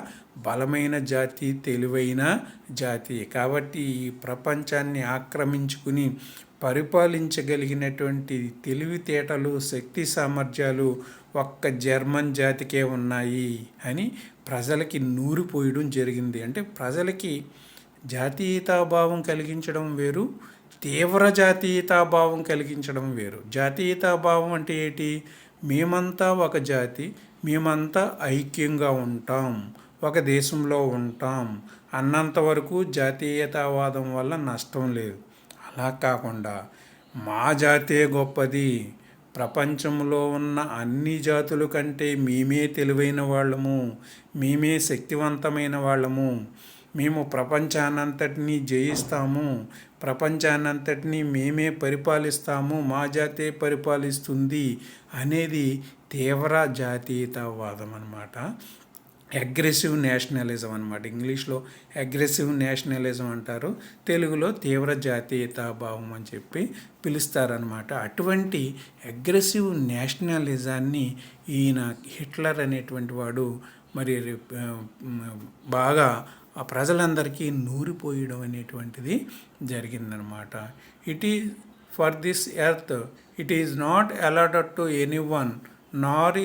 బలమైన జాతి, తెలివైన జాతి. కాబట్టి ఈ ప్రపంచాన్ని ఆక్రమించుకుని పరిపాలించగలిగినటువంటి తెలివితేటలు, శక్తి సామర్థ్యాలు ఒక్క జర్మన్ జాతికే ఉన్నాయి అని ప్రజలకి నూరిపోయడం జరిగింది. అంటే ప్రజలకి జాతీయతాభావం కలిగించడం వేరు, తీవ్ర జాతీయతాభావం కలిగించడం వేరు. జాతీయతాభావం అంటే ఏంటి? మేమంతా ఒక జాతి, మేమంతా ఐక్యంగా ఉంటాం, ఒక దేశంలో ఉంటాం అన్నంత వరకు జాతీయతావాదం వల్ల నష్టం లేదు. అలా కాకుండా మా జాతే గొప్పది, ప్రపంచంలో ఉన్న అన్ని జాతుల కంటే మేమే తెలివైన వాళ్ళము, మేమే శక్తివంతమైన వాళ్ళము, మేము ప్రపంచాన్నంతటినీ జయిస్తాము, ప్రపంచాన్నంతటినీ మేమే పరిపాలిస్తాము, మా జాతే పరిపాలిస్తుంది అనేది తీవ్ర జాతీయతావాదం అన్నమాట. అగ్రెసివ్ నేషనలిజం అన్నమాట. ఇంగ్లీష్లో అగ్రెసివ్ నేషనలిజం అంటారు, తెలుగులో తీవ్ర జాతీయతాభావం అని చెప్పి పిలుస్తారనమాట. అటువంటి అగ్రెసివ్ నేషనలిజాన్ని ఈయన హిట్లర్ అనేటువంటి వాడు మరి బాగా ఆ ప్రజలందరికీ నూరిపోయడం అనేటువంటిది జరిగిందనమాట. It is for this earth it is not allotted to any one, Nar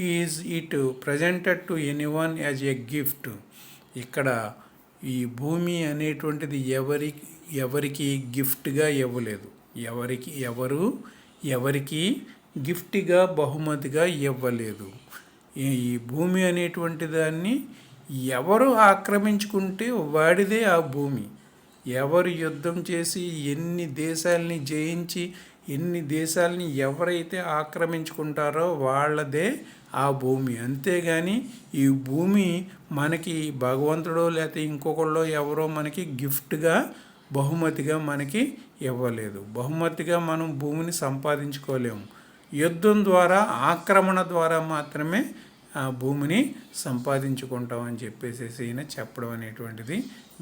is it presented to any one as a gift. ఇక్కడ ఈ భూమి అనేటువంటిది ఎవరికి గిఫ్ట్గా ఇవ్వలేదు. ఎవరికి గిఫ్ట్గా, బహుమతిగా ఇవ్వలేదు. ఈ భూమి అనేటువంటి దాన్ని ఎవరు ఆక్రమించుకుంటే వాడిదే ఆ భూమి. ఎవరు యుద్ధం చేసి ఎన్ని దేశాలని జయించి ఎన్ని దేశాలని ఎవరైతే ఆక్రమించుకుంటారో వాళ్ళదే ఆ భూమి. అంతేగాని ఈ భూమి మనకి భగవంతుడో లేకపోతే ఇంకొకళ్ళో ఎవరో మనకి గిఫ్ట్గా, బహుమతిగా మనకి ఇవ్వలేదు. బహుమతిగా మనం భూమిని సంపాదించుకోలేము. యుద్ధం ద్వారా, ఆక్రమణ ద్వారా మాత్రమే ఆ భూమిని సంపాదించుకుంటామని చెప్పేసి ఈయన చెప్పడం అనేటువంటిది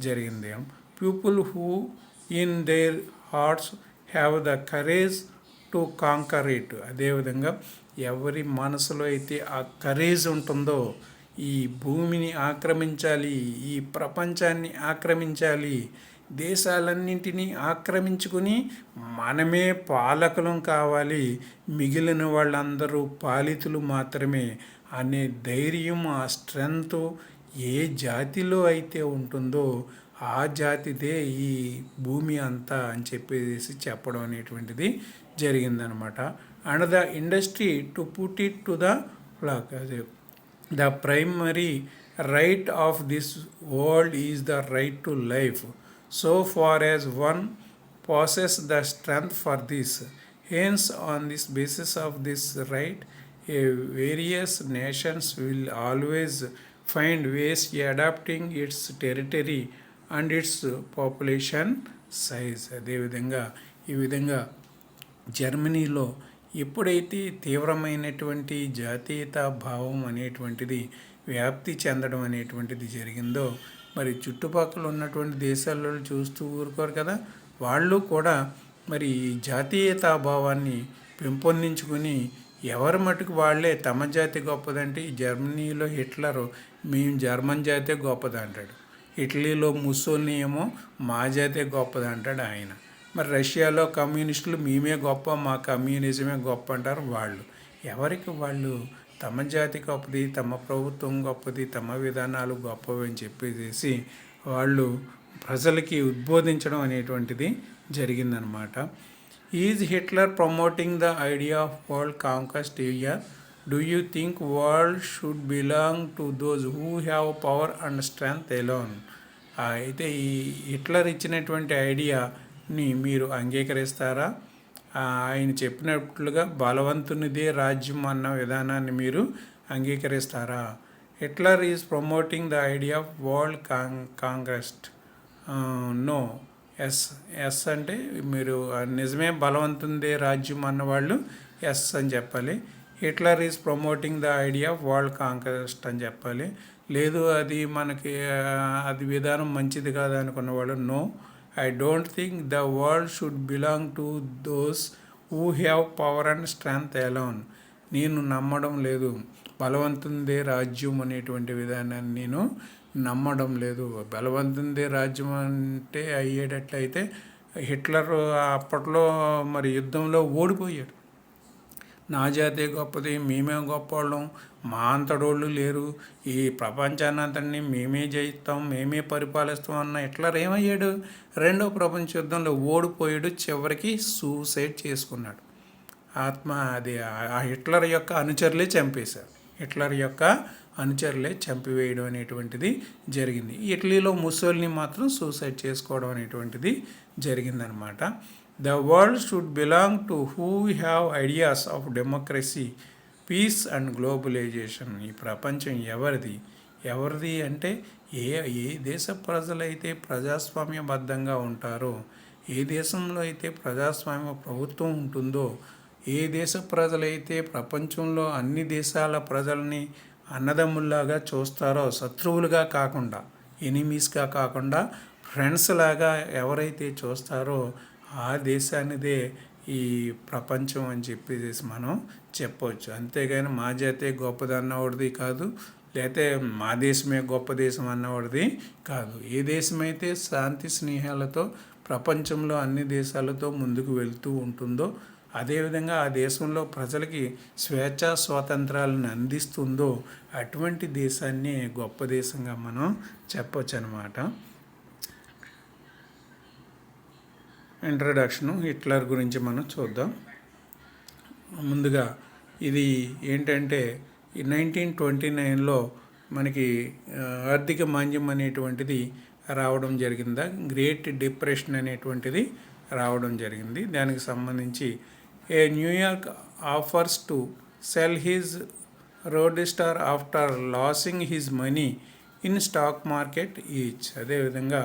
జరిగింది. People who in their hearts have the courage to conquer it. అదేవిధంగా ఎవరి మనసులో అయితే ఆ కరేజ్ ఉంటుందో, ఈ భూమిని ఆక్రమించాలి, ఈ ప్రపంచాన్ని ఆక్రమించాలి, దేశాలన్నింటినీ ఆక్రమించుకుని మనమే పాలకులం కావాలి, మిగిలిన వాళ్ళందరూ పాలితులు మాత్రమే అనే ధైర్యం, ఆ స్ట్రెంగ్త్ ఏ జాతిలో అయితే ఉంటుందో ఆ జాతిదే ఈ భూమి అంతా అని చెప్పేసి చెప్పడం అనేటువంటిది జరిగిందనమాట. And the industry to put it to the flock. The primary right of this world is the right to life. So far as one possess the strength for this. Hence, on this basis of this right, various nations will always find ways adapting its territory and its population size. అదేవిధంగా ఈ విధంగా జర్మనీలో ఎప్పుడైతే తీవ్రమైనటువంటి జాతీయతా భావం అనేటువంటిది వ్యాప్తి చెందడం అనేటువంటిది జరిగిందో, మరి చుట్టుపక్కల ఉన్నటువంటి దేశాల్లో చూస్తూ ఊరుకోరు కదా, వాళ్ళు కూడా మరి జాతీయతాభావాన్ని పెంపొందించుకుని ఎవరి మటుకు వాళ్ళే తమ జాతి గొప్పదంటే, ఈ జర్మనీలో హిట్లరు మేము జర్మన్ జాతే గొప్పది అంటాడు, ఇటలీలో ముస్సోలినీ ఏమో మా జాతే గొప్పది అంటాడు ఆయన, మరి రష్యాలో కమ్యూనిస్టులు మేమే గొప్ప, మా కమ్యూనిజమే గొప్ప అంటారు వాళ్ళు. ఎవరికి వాళ్ళు తమ జాతి గొప్పది, తమ ప్రభుత్వం గొప్పది, తమ విధానాలు గొప్పవి అని చెప్పేసి వాళ్ళు ప్రజలకి ఉద్బోధించడం అనేటువంటిది జరిగిందనమాట. Is Hitler promoting the idea of world conquest area? Do you think world should belong to those who have power and strength alone? అయితే ఈ హిట్లర్ ఇచ్చినటువంటి ఐడియాని మీరు అంగీకరిస్తారా? ఆయన చెప్పినట్లుగా బలవంతునిదే రాజ్యం అన్న విధానాన్ని మీరు అంగీకరిస్తారా? Hitler is promoting the idea of world conquest. No. Yes అంటే మీరు నిజమే బలవంతుందే రాజ్యం అన్నవాళ్ళు ఎస్ అని చెప్పాలి. Hitler is promoting the idea of world conquest అని చెప్పాలి. లేదు అది మనకి అది విధానం మంచిది కాదు అనుకున్న వాళ్ళు no, I don't think the world should belong to those who have power and strength alone. నేను నమ్మడం లేదు బలవంతుందే రాజ్యం అనేటువంటి విధానాన్ని నేను నమ్మడం లేదు. బలవంతుందే రాజ్యం అంటే అయ్యేటట్లయితే హిట్లర్ అప్పట్లో మరి యుద్ధంలో ఓడిపోయాడు. నా జాతే గొప్పది, మేమే గొప్పవాళ్ళం, మా అంతడోళ్ళు లేరు, ఈ ప్రపంచాన్ని అంతటినీ మేమే జయిస్తాం, మేమే పరిపాలిస్తాం అన్న హిట్లర్ ఏమయ్యాడు? రెండో ప్రపంచ యుద్ధంలో ఓడిపోయాడు. చివరికి సూసైడ్ చేసుకున్నాడు. అది ఆ హిట్లర్ యొక్క అనుచరులే చంపేశారు. హిట్లర్ యొక్క అనుచరులే చంపివేయడం అనేటువంటిది జరిగింది. ఇటలీలో ముస్సోలిని మాత్రం సూసైడ్ చేసుకోవడం అనేటువంటిది జరిగిందనమాట. The world should belong to who have ideas of democracy, peace and globalization. ఈ ప్రపంచం ఎవరిది అంటే ఏ ఏ దేశ ప్రజలైతే ప్రజాస్వామ్యబద్ధంగా ఉంటారో, ఏ దేశంలో అయితే ప్రజాస్వామ్య ప్రభుత్వం ఉంటుందో, ఏ దేశ ప్రజలైతే ప్రపంచంలో అన్ని దేశాల ప్రజల్ని అన్నదమ్ముల్లాగా చూస్తారో, శత్రువులుగా కాకుండా, ఎనిమీస్గా కాకుండా ఫ్రెండ్స్ లాగా ఎవరైతే చూస్తారో ఆ దేశానిదే ఈ ప్రపంచం అని చెప్పేసి మనం చెప్పవచ్చు. అంతేగాని మా జాతే గొప్పది అన్నవాడిది కాదు, లేకపోతే మా దేశమే గొప్ప దేశం అన్నవాడిది కాదు. ఏ దేశమైతే శాంతి స్నేహాలతో ప్రపంచంలో అన్ని దేశాలతో ముందుకు వెళ్తూ ఉంటుందో, అదేవిధంగా ఆ దేశంలో ప్రజలకి స్వేచ్ఛా స్వాతంత్రాలను అందిస్తుందో అటువంటి దేశాన్ని గొప్ప దేశంగా మనం చెప్పవచ్చు అనమాట. ఇంట్రడక్షను హిట్లర్ గురించి మనం చూద్దాం. ముందుగా ఇది ఏంటంటే 1929లో మనకి ఆర్థిక మాంద్యం అనేటువంటిది రావడం జరిగిందా, గ్రేట్ డిప్రెషన్ అనేటువంటిది రావడం జరిగింది. దానికి సంబంధించి a New York offers to sell his roadster after losing his money in stock market each. అదేవిధంగా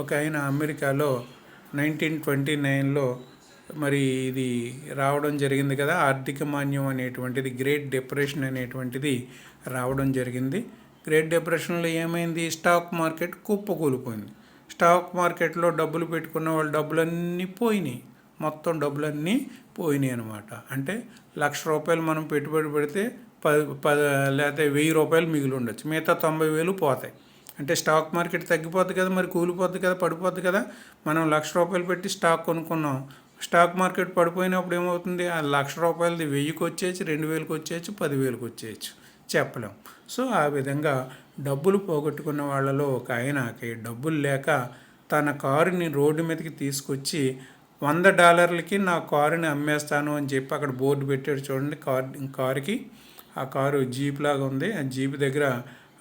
ఒక ఆయన అమెరికాలో 1929లో మరి ఇది రావడం జరిగింది కదా, ఆర్థిక మాంద్యం అనేటువంటిది, గ్రేట్ డిప్రెషన్ అనేటువంటిది రావడం జరిగింది. గ్రేట్ డిప్రెషన్లో ఏమైంది? Stock market కుప్పకూలిపోయింది. స్టాక్ మార్కెట్లో డబ్బులు పెట్టుకున్న వాళ్ళ డబ్బులన్నీ పోయినాయి, మొత్తం డబ్బులన్నీ పోయినాయి అనమాట. అంటే ₹1,00,000 మనం పెట్టుబడి పెడితే లేకపోతే ₹1,000 మిగిలి ఉండొచ్చు, మిగతా 90,000 పోతాయి. అంటే స్టాక్ మార్కెట్ తగ్గిపోద్ది కదా, మరి కూలిపోద్ది కదా, పడిపోద్ది కదా. మనం ₹1,00,000 పెట్టి స్టాక్ కొనుక్కున్నాం, స్టాక్ మార్కెట్ పడిపోయినప్పుడు ఏమవుతుంది? ఆ ₹1,00,000 1000కి వచ్చేయచ్చు, 2000కి వచ్చేయచ్చు, 10,000కి వచ్చేయచ్చు, చెప్పలేం. సో ఆ విధంగా డబ్బులు పోగొట్టుకున్న వాళ్ళలో ఒక ఆయనకి డబ్బులు లేక తన కారుని రోడ్డు మీదకి తీసుకొచ్చి $100కి నా కారుని అమ్మేస్తాను అని చెప్పి అక్కడ బోర్డు పెట్టాడు చూడండి. కారుకి, ఆ కారు జీప్ లాగా ఉంది, ఆ జీప్ దగ్గర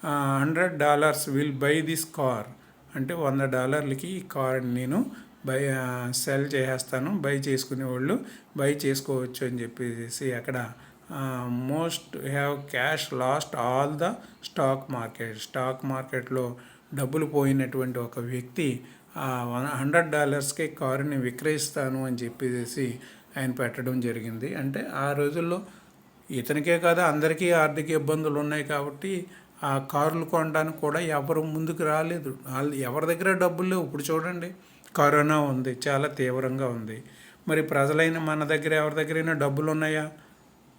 $100 విల్ బై దిస్ కార్ అంటే $100కి ఈ కార్ని నేను సెల్ చేసేస్తాను, బై చేసుకునే వాళ్ళు బై చేసుకోవచ్చు అని చెప్పేసి అక్కడ most have cash last all the stock మార్కెట్లో డబ్బులు పోయినటువంటి ఒక వ్యక్తి $100కి కారుని విక్రయిస్తాను అని చెప్పేసి ఆయన పెట్టడం జరిగింది. అంటే ఆ రోజుల్లో ఇతనికే కాదు అందరికీ ఆర్థిక ఇబ్బందులు ఉన్నాయి కాబట్టి ఆ కార్లు కొనడానికి కూడా ఎవరు ముందుకు రాలేదు. ఎవరి దగ్గర డబ్బులు లేవు. ఇప్పుడు చూడండి, కరోనా ఉంది, చాలా తీవ్రంగా ఉంది. మరి ప్రజలైన మన దగ్గర ఎవరి దగ్గరైనా డబ్బులు ఉన్నాయా?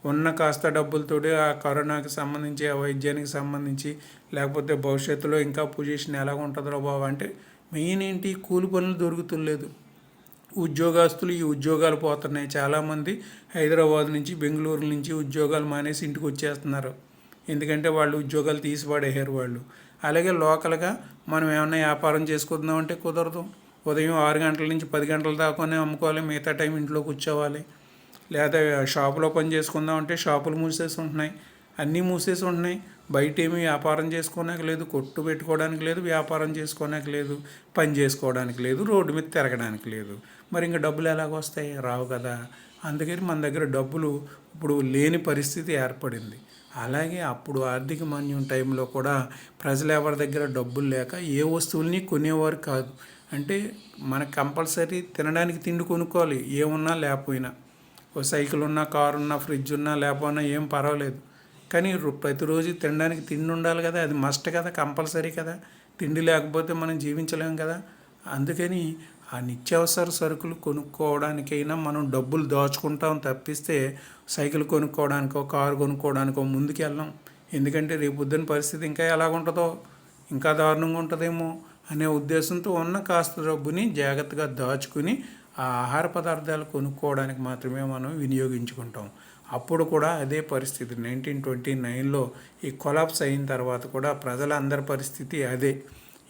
ఉన్న కాస్త డబ్బులతోటి ఆ కరోనాకి సంబంధించి, ఆ వైద్యానికి సంబంధించి, లేకపోతే భవిష్యత్తులో ఇంకా పొజిషన్ ఎలా ఉంటుందో బాబు అంటే మెయిన్ ఏంటి? కూలి పనులు దొరుకుతులేదు. ఉద్యోగస్తులు ఈ ఉద్యోగాలు పోతున్నాయి. చాలామంది హైదరాబాద్ నుంచి, బెంగళూరు నుంచి ఉద్యోగాలు మానేసి ఇంటికి వచ్చేస్తున్నారు. ఎందుకంటే వాళ్ళు ఉద్యోగాలు తీసి పడేయారు వాళ్ళు. అలాగే లోకల్గా మనం ఏమైనా వ్యాపారం చేసుకుందామంటే కుదరదు. ఉదయం 6 గంటల నుంచి 10 గంటల దాకానే అమ్ముకోవాలి, మిగతా టైం ఇంట్లో కూర్చోవాలి. లేదా షాపులో పని చేసుకుందామంటే షాపులు మూసేసి ఉంటున్నాయి, అన్నీ మూసేసి ఉంటున్నాయి. బయట ఏమీ వ్యాపారం చేసుకోవడానికి లేదు, కొట్టు పెట్టుకోవడానికి లేదు, వ్యాపారం చేసుకోవడానికి లేదు, పని చేసుకోవడానికి లేదు, రోడ్డు మీద తిరగడానికి లేదు. మరి ఇంకా డబ్బులు ఎలాగొస్తాయి? రావు కదా. అందుకని మన దగ్గర డబ్బులు ఇప్పుడు లేని పరిస్థితి ఏర్పడింది. అలాగే అప్పుడు ఆర్థిక మాంద్యం టైంలో కూడా ప్రజలు ఎవరి దగ్గర డబ్బులు లేక ఏ వస్తువుల్ని కొనేవారు కాదు. అంటే మనకు కంపల్సరీ తినడానికి తిండి కొనుక్కోవాలి, ఏమున్నా లేకపోయినా. ఓ సైకిల్ ఉన్నా, కారు ఉన్నా, ఫ్రిడ్జ్ ఉన్నా లేకపోయినా ఏం పర్వాలేదు. కానీ ప్రతిరోజు తినడానికి తిండి ఉండాలి కదా, అది మస్ట్ కదా, కంపల్సరీ కదా. తిండి లేకపోతే మనం జీవించలేం కదా. అందుకని ఆ నిత్యావసర సరుకులు కొనుక్కోవడానికైనా మనం డబ్బులు దాచుకుంటాం తప్పిస్తే సైకిల్ కొనుక్కోవడానికో, కారు కొనుక్కోవడానికో ముందుకు వెళ్ళాం. ఎందుకంటే రేపు పొద్దున్న పరిస్థితి ఇంకా ఎలాగుంటుందో, ఇంకా దారుణంగా ఉంటుందేమో అనే ఉద్దేశంతో ఉన్న కాస్త డబ్బుని జాగ్రత్తగా దాచుకుని ఆ ఆహార పదార్థాలు కొనుక్కోవడానికి మాత్రమే మనం వినియోగించుకుంటాం. అప్పుడు కూడా అదే పరిస్థితి 1929లో ఈ కొలాప్స్ అయిన తర్వాత కూడా ప్రజలందరి పరిస్థితి అదే.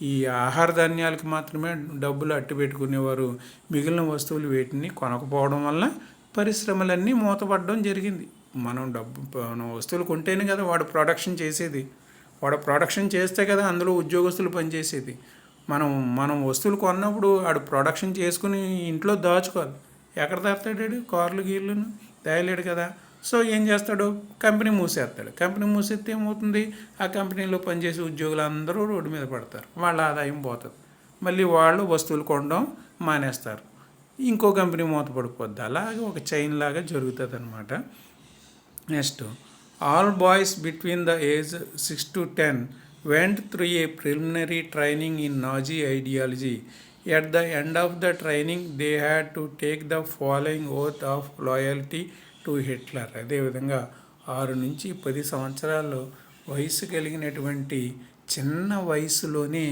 ఈ ఆహార ధాన్యాలకు మాత్రమే డబ్బులు అట్టు పెట్టుకునేవారు. మిగిలిన వస్తువులు వీటిని కొనకపోవడం వల్ల పరిశ్రమలన్నీ మూతపడడం జరిగింది. మనం వస్తువులు కొంటేనే కదా వాడు ప్రొడక్షన్ చేసేది. వాడు ప్రొడక్షన్ చేస్తే కదా అందులో ఉద్యోగస్తులు పనిచేసేది. మనం వస్తువులు కొన్నప్పుడు వాడు ప్రొడక్షన్ చేసుకుని ఇంట్లో దాచుకోవాలి. ఎక్కడ దాస్తాడు? కార్లు గీర్లను దాయలేడు కదా. సో ఏం చేస్తాడు? కంపెనీ మూసేస్తాడు. కంపెనీ మూసేస్తే ఏమవుతుంది? ఆ కంపెనీలో పనిచేసే ఉద్యోగులు అందరూ రోడ్డు మీద పడతారు. వాళ్ళ ఆదాయం పోతుంది. మళ్ళీ వాళ్ళు వస్తువులు కొనడం మానేస్తారు. ఇంకో కంపెనీ మూతపడిపోద్ది. అలాగే ఒక చైన్ లాగా జరుగుతుంది అనమాట. Next, all boys between the age 6 to 10 went through a preliminary training in Nazi ideology. At the end of the training, they had to take the following oath of loyalty to Hitler. అదేవిధంగా 6 నుంచి 10 సంవత్సరాలు వయసు కలిగినటువంటి చిన్న వయసులోనే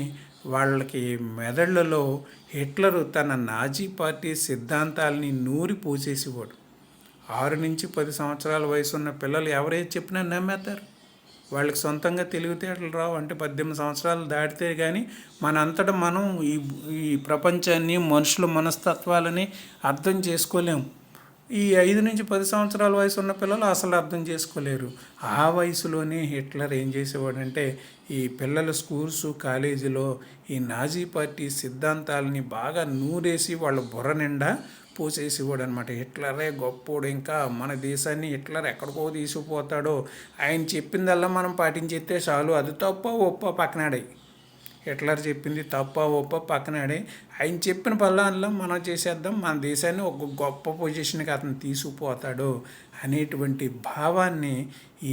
వాళ్ళకి మెదళ్లలో హిట్లరు తన నాజీ పార్టీ సిద్ధాంతాలని నూరి పోసేసేవాడు. 6 నుంచి 10 సంవత్సరాల వయసు ఉన్న పిల్లలు ఎవరైతే చెప్పినా నమ్మేస్తారు. వాళ్ళకి సొంతంగా తెలివితేటలు రావు. అంటే 18 సంవత్సరాలు దాటితే కానీ మనంతటా మనం ఈ ప్రపంచాన్ని, మనుషుల మనస్తత్వాలని అర్థం చేసుకోలేము. ఈ 5 నుంచి 10 సంవత్సరాల వయసు ఉన్న పిల్లలు అసలు అర్థం చేసుకోలేరు. ఆ వయసులోనే హిట్లర్ ఏం చేసేవాడంటే ఈ పిల్లల స్కూల్స్, కాలేజీలో ఈ నాజీ పార్టీ సిద్ధాంతాలని బాగా నూరేసి వాళ్ళ బుర్ర నిండా పోసేసేవాడు అనమాట. హిట్లరే గొప్పోడు, ఇంకా మన దేశాన్ని హిట్లర్ ఎక్కడికో తీసుకుపోతాడో, ఆయన చెప్పిందల్లా మనం పాటించేస్తే చాలు, అది తప్ప ఒప్ప పక్కనాడే. హిట్లర్ చెప్పింది తప్ప ఒప్ప పక్కనాడే, ఆయన చెప్పిన పనుల్లో మనం చేసేద్దాం, మన దేశాన్ని ఒక గొప్ప పొజిషన్కి అతను తీసుకుపోతాడు అనేటువంటి భావాన్ని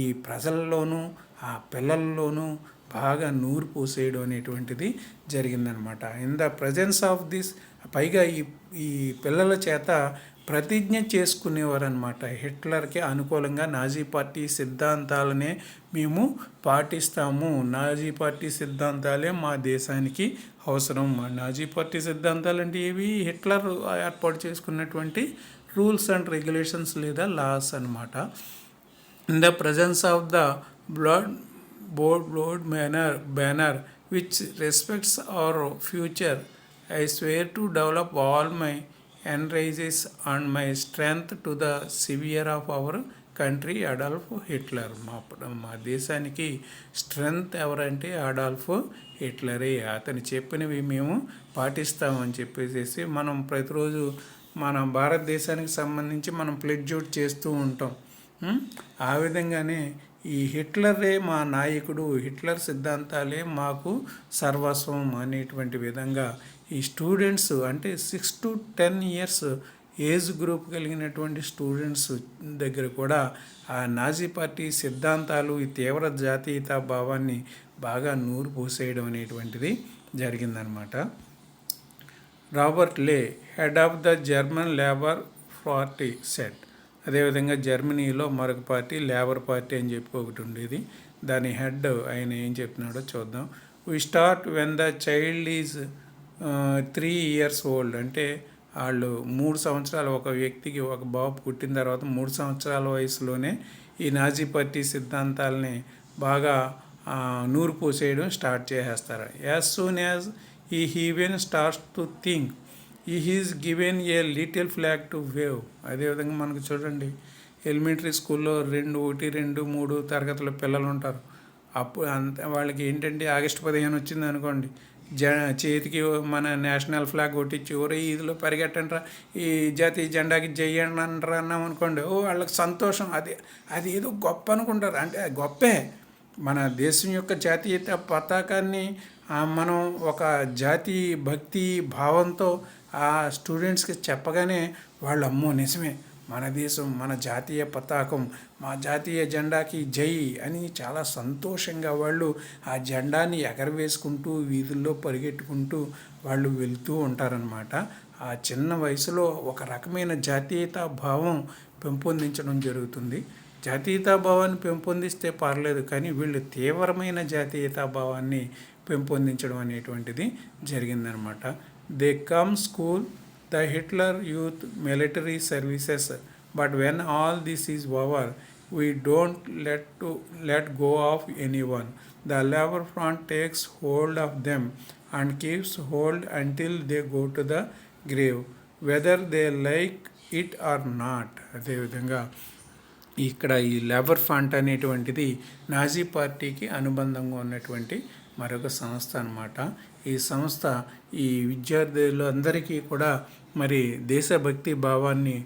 ఈ ప్రజల్లోనూ ఆ పిల్లల్లోనూ బాగా నూరు పోసేయడం అనేటువంటిది జరిగిందనమాట. In the presence of this, పైగా ఈ పిల్లల చేత ప్రతిజ్ఞ చేసుకునేవారనమాట. హిట్లర్కి అనుకూలంగా నాజీ పార్టీ సిద్ధాంతాలనే మేము పాటిస్తాము, నాజీ పార్టీ సిద్ధాంతాలే మా దేశానికి అవసరం. నాజీ పార్టీ సిద్ధాంతాలు అంటే ఏవి? హిట్లర్ ఏర్పాటు చేసుకున్నటువంటి రూల్స్ అండ్ రెగ్యులేషన్స్ లేదా లాస్ అనమాట. In the presence of the blood banner which respects our future, I swear to develop all my energies and my strength to the savior of our country, Adolf Hitler. మా దేశానికి స్ట్రెంగ్త్ ఎవరంటే అడాల్ఫ్ హిట్లరే. అతను చెప్పినవి మేము పాటిస్తామని చెప్పేసి మనం ప్రతిరోజు మన భారతదేశానికి సంబంధించి మనం ప్లెడ్జ్ అవుట్ చేస్తూ ఉంటాం. ఆ విధంగానే ఈ హిట్లరే మా నాయకుడు, హిట్లర్ సిద్ధాంతాలే మాకు సర్వస్వం అనేటువంటి విధంగా ఈ స్టూడెంట్స్, అంటే 6 to 10 ఇయర్స్ ఏజ్ గ్రూప్ కలిగినటువంటి స్టూడెంట్స్ దగ్గర కూడా ఆ నాజీ పార్టీ సిద్ధాంతాలు, ఈ తీవ్ర జాతీయతా భావాన్ని బాగా నూరు పోసేయడం అనేటువంటిది జరిగిందనమాట. రాబర్ట్ లే, head of the German labour party, set. అదేవిధంగా జర్మనీలో మరొక పార్టీ లేబర్ పార్టీ అని చెప్పి ఒకటి ఉండేది. దాని హెడ్ ఆయన ఏం చెప్తున్నాడో చూద్దాం. We start when the child is 3 years old. అంటే వాళ్ళు 3 సంవత్సరాలు, ఒక వ్యక్తికి ఒక బాబు పుట్టిన తర్వాత 3 సంవత్సరాల వయసులోనే ఈ నాజీ పార్టీ సిద్ధాంతాలని బాగా నూరు పోసేయడం స్టార్ట్ చేసేస్తారు. యాజ్ సూన్ యాజ్ ఈ even starts to think is given a little flag to wave. అదేవిధంగా మనకు చూడండి, ఎలిమెంటరీ స్కూల్లో 1, 2, 3 తరగతుల పిల్లలు ఉంటారు. అప్పుడు వాళ్ళకి ఏంటంటే ఆగస్టు 15 వచ్చింది అనుకోండి, చేతికి మన నేషనల్ ఫ్లాగ్ కొట్టించి ఒరే ఇదిలో పరిగెట్టండిరా, ఈ జాతీయ జెండాకి జయ్యండి అంటారా అన్నాం అనుకోండి, వాళ్ళకి సంతోషం. అది ఏదో గొప్ప అనుకుంటారు. అంటే గొప్పే, మన దేశం యొక్క జాతీయత పతాకాన్ని మనం ఒక జాతీయ భక్తి భావంతో ఆ స్టూడెంట్స్కి చెప్పగానే వాళ్ళు అమ్మో నిజమే మన దేశం, మన జాతీయ పతాకం, మా జాతీయ జెండాకి జై అని చాలా సంతోషంగా వాళ్ళు ఆ జెండాని ఎగరవేసుకుంటూ వీధుల్లో పరిగెట్టుకుంటూ వాళ్ళు వెళ్తూ ఉంటారనమాట. ఆ చిన్న వయసులో ఒక రకమైన జాతీయతా భావం పెంపొందించడం జరుగుతుంది. జాతీయతా భావాన్ని పెంపొందిస్తే పర్లేదు, కానీ వీళ్ళు తీవ్రమైన జాతీయతా భావాన్ని పెంపొందించడం అనేటువంటిది జరిగిందనమాట. They come school the Hitler youth military services, but when all this is over we don't let go of anyone. The labor front takes hold of them and keeps hold until they go to the grave, whether they like it or not. అదేవిధంగా ఇక్కడ ఈ లేబర్ ఫ్రంట్ అనేటువంటిది నాజీ పార్టీకి అనుబంధంగా ఉన్నటువంటి మరొక సంస్థ అన్నమాట. ఈ సంస్థ ఈ విద్యార్థులందరికీ కూడా మరి దేశభక్తి భావాన్ని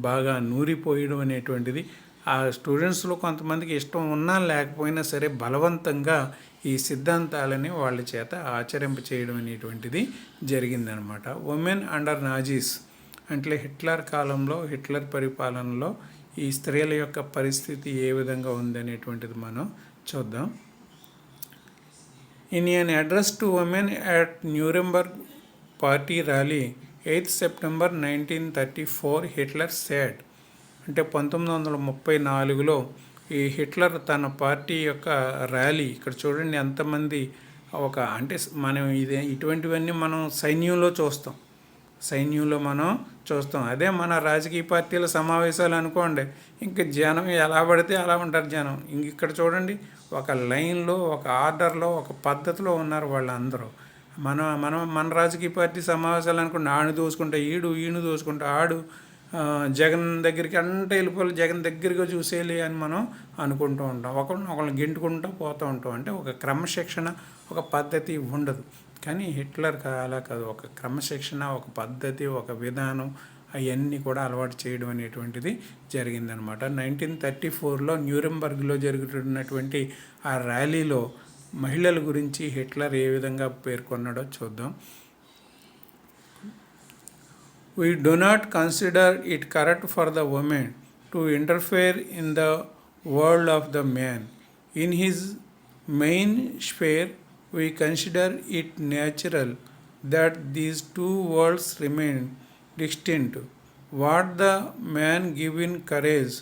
బాగా నూరిపోయడం అనేటువంటిది, ఆ స్టూడెంట్స్లో కొంతమందికి ఇష్టం ఉన్నా లేకపోయినా సరే బలవంతంగా ఈ సిద్ధాంతాలని వాళ్ళ చేత ఆచరింప చేయడం అనేటువంటిది జరిగిందనమాట. ఉమెన్ అండర్ నాజీస్ అంటే హిట్లర్ కాలంలో, హిట్లర్ పరిపాలనలో ఈ స్త్రీల యొక్క పరిస్థితి ఏ విధంగా ఉందనేటువంటిది మనం చూద్దాం. In an address to women at Nuremberg party rally 8th September 1934, Hitler said, అంటే 1934లో ఈ హిట్లర్ తన పార్టీ యొక్క ర్యాలీ, ఇక్కడ చూడండి ఎంతమంది అంటే మనం ఇటువంటివన్నీ మనం సైన్యంలో చూస్తాం, అదే మన రాజకీయ పార్టీల సమావేశాలు అనుకోండి, ఇంక జనం ఎలా పడితే అలా ఉంటారు జనం. ఇక్కడ చూడండి ఒక లైన్లో, ఒక ఆర్డర్లో, ఒక పద్ధతిలో ఉన్నారు వాళ్ళందరూ. మన రాజకీయ పార్టీ సమావేశాలు అనుకోండి, ఆడు దోసుకుంటా ఈయన దోసుకుంటా ఆడు, జగన్ దగ్గరికి అంటే వెళ్ళిపోవాలి, జగన్ దగ్గరగా చూసేయాలి అని మనం అనుకుంటూ ఉంటాం. ఒకళ్ళని గెంటుకుంటూ పోతూ ఉంటాం. అంటే ఒక క్రమశిక్షణ, ఒక పద్ధతి ఉండదు. కానీ హిట్లర్ అలా కాదు, ఒక క్రమశిక్షణ, ఒక పద్ధతి, ఒక విధానం అవన్నీ కూడా అలవాటు చేయడం అనేటువంటిది జరిగిందనమాట. 1934లో న్యూరెంబర్గ్లో జరుగుతున్నటువంటి ఆ ర్యాలీలో మహిళల గురించి హిట్లర్ ఏ విధంగా పేర్కొన్నాడో చూద్దాం. We do not consider it correct for the woman to interfere in the world of the man. In his main sphere, we consider it natural that these two worlds remain distinct. What the man gives in courage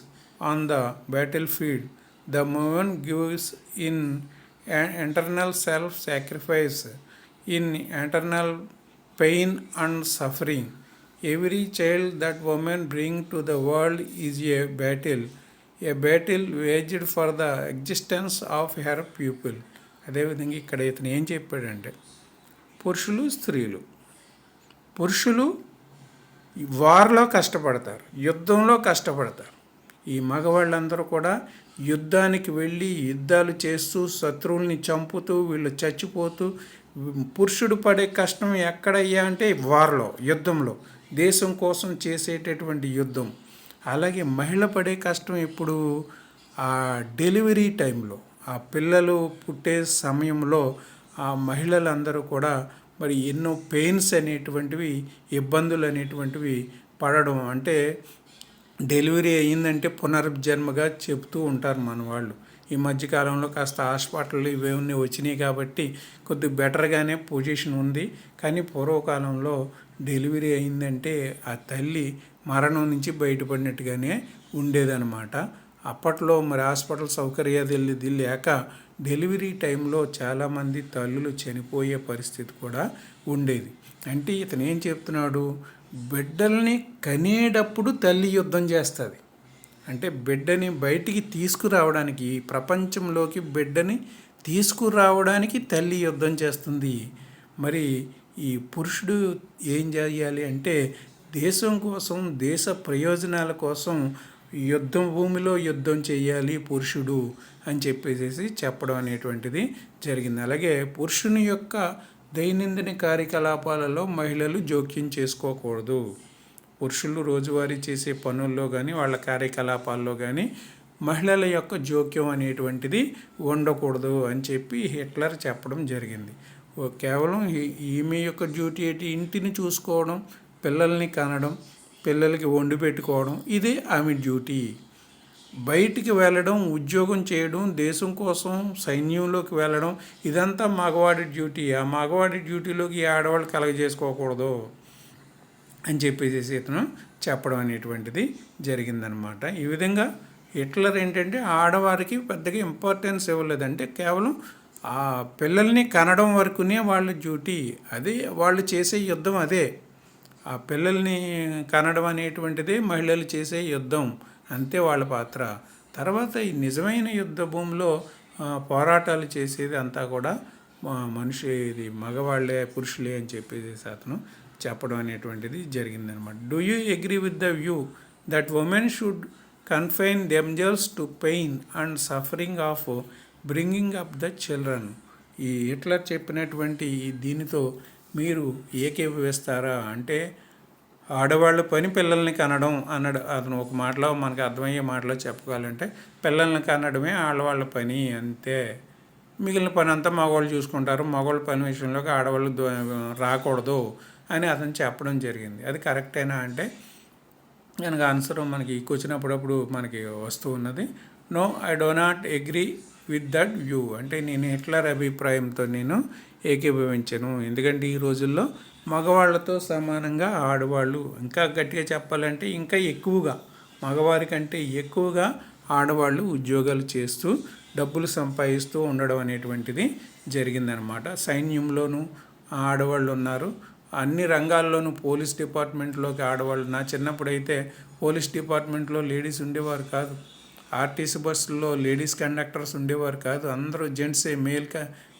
on the battlefield, the woman gives in internal self-sacrifice, in internal pain and suffering. Every child that women bring to the world is a battle waged for the existence of her people. అదేవిధంగా ఇక్కడ ఇతను ఏం చెప్పాడంటే, పురుషులు వార్లో కష్టపడతారు, యుద్ధంలో కష్టపడతారు. ఈ మగవాళ్ళందరూ కూడా యుద్ధానికి వెళ్ళి యుద్ధాలు చేస్తూ శత్రువుల్ని చంపుతూ వీళ్ళు చచ్చిపోతూ, పురుషుడు పడే కష్టం ఎక్కడయ్యా అంటే వార్లో, యుద్ధంలో, దేశం కోసం చేసేటటువంటి యుద్ధం. అలాగే మహిళ పడే కష్టం ఇప్పుడు ఆ డెలివరీ టైంలో, ఆ పిల్లలు పుట్టే సమయంలో ఆ మహిళలందరూ కూడా మరి ఎన్నో పెయిన్స్ అనేటువంటివి, ఇబ్బందులు అనేటువంటివి పడడం. అంటే డెలివరీ అయ్యిందంటే పునర్జన్మగా చెప్తూ ఉంటారు మన వాళ్ళు. ఈ మధ్యకాలంలో కాస్త హాస్పిటల్ ఇవన్నీ వచ్చినాయి కాబట్టి కొద్దిగా బెటర్గానే పొజిషన్ ఉంది. కానీ పూర్వకాలంలో డెలివరీ అయిందంటే ఆ తల్లి మరణం నుంచి బయటపడినట్టుగానే ఉండేదన్నమాట. అప్పట్లో మరి హాస్పిటల్ సౌకర్యాలు లేక డెలివరీ టైంలో చాలామంది తల్లులు చనిపోయే పరిస్థితి కూడా ఉండేది. అంటే ఇతను ఏం చెప్తున్నాడు, బిడ్డల్ని కనేటప్పుడు తల్లి యుద్ధం చేస్తుంది. అంటే బిడ్డని బయటికి తీసుకురావడానికి, ప్రపంచంలోకి బిడ్డని తీసుకురావడానికి తల్లి యుద్ధం చేస్తుంది. మరి ఈ పురుషుడు ఏం చేయాలి అంటే దేశం కోసం, దేశ ప్రయోజనాల కోసం భూమిలో యుద్ధం చేయాలి పురుషుడు అని చెప్పేసి చెప్పడం అనేటువంటిది జరిగింది. అలాగే పురుషుని యొక్క దైనందిన కార్యకలాపాలలో మహిళలు జోక్యం చేసుకోకూడదు. పురుషులు రోజువారీ చేసే పనుల్లో కానీ, వాళ్ళ కార్యకలాపాల్లో కానీ మహిళల యొక్క జోక్యం అనేటువంటిది ఉండకూడదు అని చెప్పి హిట్లర్ చెప్పడం జరిగింది. కేవలం ఈమె యొక్క డ్యూటీ ఏంటి, ఇంటిని చూసుకోవడం, పిల్లల్ని కనడం, పిల్లలకి వండి పెట్టుకోవడం, ఇదే ఆమె డ్యూటీ. బయటికి వెళ్ళడం, ఉద్యోగం చేయడం, దేశం కోసం సైన్యంలోకి వెళ్ళడం, ఇదంతా మగవాడి డ్యూటీ. ఆ మగవాడి డ్యూటీలోకి ఈ ఆడవాళ్ళు కలగజేసుకోకూడదు అని చెప్పేసి ఇతను చెప్పడం అనేటువంటిది జరిగిందనమాట. ఈ విధంగా హిట్లర్ ఏంటంటే ఆడవారికి పెద్దగా ఇంపార్టెన్స్ ఇవ్వలేదంటే కేవలం ఆ పిల్లల్ని కనడం వరకునే వాళ్ళ డ్యూటీ. అదే వాళ్ళు చేసే యుద్ధం. అదే ఆ పిల్లల్ని కనడం అనేటువంటిది మహిళలు చేసే యుద్ధం, అంతే వాళ్ళ పాత్ర. తర్వాత ఈ నిజమైన యుద్ధ భూమిలో పోరాటాలు చేసేది అంతా కూడా మనిషి, ఇది మగవాళ్ళే, పురుషులే అని చెప్పేసి అతను చెప్పడం అనేటువంటిది జరిగిందనమాట. Do you agree with the view that women should confine themselves to pain and suffering of bringing up the children? ఈ హిట్లర్ చెప్పినటువంటి దీనితో మీరు ఏకీభవిస్తారా? అంటే ఆడవాళ్ళ పని పిల్లల్ని కనడం అన్నాడు అతను. ఒక మాటలో మనకు అర్థమయ్యే మాటలో చెప్పుకోవాలంటే పిల్లల్ని కనడమే ఆడవాళ్ళ పని, అంతే. మిగిలిన పని అంతా మగవాళ్ళు చూసుకుంటారు, మగవాళ్ళ పని విషయంలోకి ఆడవాళ్ళు రాకూడదు అని అతను చెప్పడం జరిగింది. అది కరెక్టేనా అంటే కనుక ఆన్సర్ మనకి క్వశ్చన్ అప్పుడప్పుడు మనకి వస్తూ ఉన్నది. No, I do not agree with that view. అంటే నేను హిట్లర్ అభిప్రాయంతో నేను ఏకీభవించను. ఎందుకంటే ఈ రోజుల్లో మగవాళ్ళతో సమానంగా ఆడవాళ్ళు, ఇంకా గట్టిగా చెప్పాలంటే ఇంకా ఎక్కువగా, మగవారి కంటే ఎక్కువగా ఆడవాళ్ళు ఉద్యోగాలు చేస్తూ డబ్బులు సంపాదిస్తూ ఉండడం అనేటువంటిది జరిగిందనమాట. సైన్యంలోనూ ఆడవాళ్ళు ఉన్నారు, అన్ని రంగాల్లోనూ. పోలీస్ డిపార్ట్మెంట్లోకి ఆడవాళ్ళు, నా చిన్నప్పుడైతే పోలీస్ డిపార్ట్మెంట్లో లేడీస్ ఉండేవారు కాదు. ఆర్టీసీ బస్సుల్లో లేడీస్ కండక్టర్స్ ఉండేవారు కాదు. అందరూ జెంట్సే,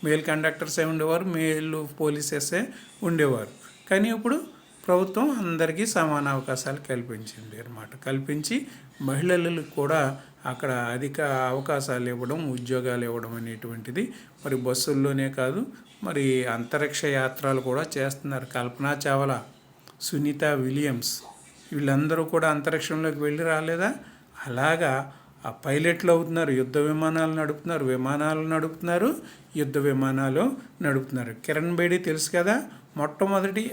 మేల్ కండక్టర్సే ఉండేవారు, మేల్ పోలీసెసే ఉండేవారు. కానీ ఇప్పుడు ప్రభుత్వం అందరికీ సమాన అవకాశాలు కల్పించింది అన్నమాట. కల్పించి మహిళలకు కూడా అక్కడ అధిక అవకాశాలు ఇవ్వడం, ఉద్యోగాలు ఇవ్వడం అనేటువంటిది మరి బస్సుల్లోనే కాదు, మరి అంతరిక్ష యాత్రలు కూడా చేస్తున్నారు. కల్పనా చావ్లా, సునీత విలియమ్స్, వీళ్ళందరూ కూడా అంతరిక్షంలోకి వెళ్ళి రాలేదా? అలాగా ఆ పైలట్లు అవుతున్నారు, యుద్ధ విమానాలు నడుపుతున్నారు, యుద్ధ విమానాలు నడుపుతున్నారు. కిరణ్ బేడి తెలుసు కదా, మొట్టమొదటి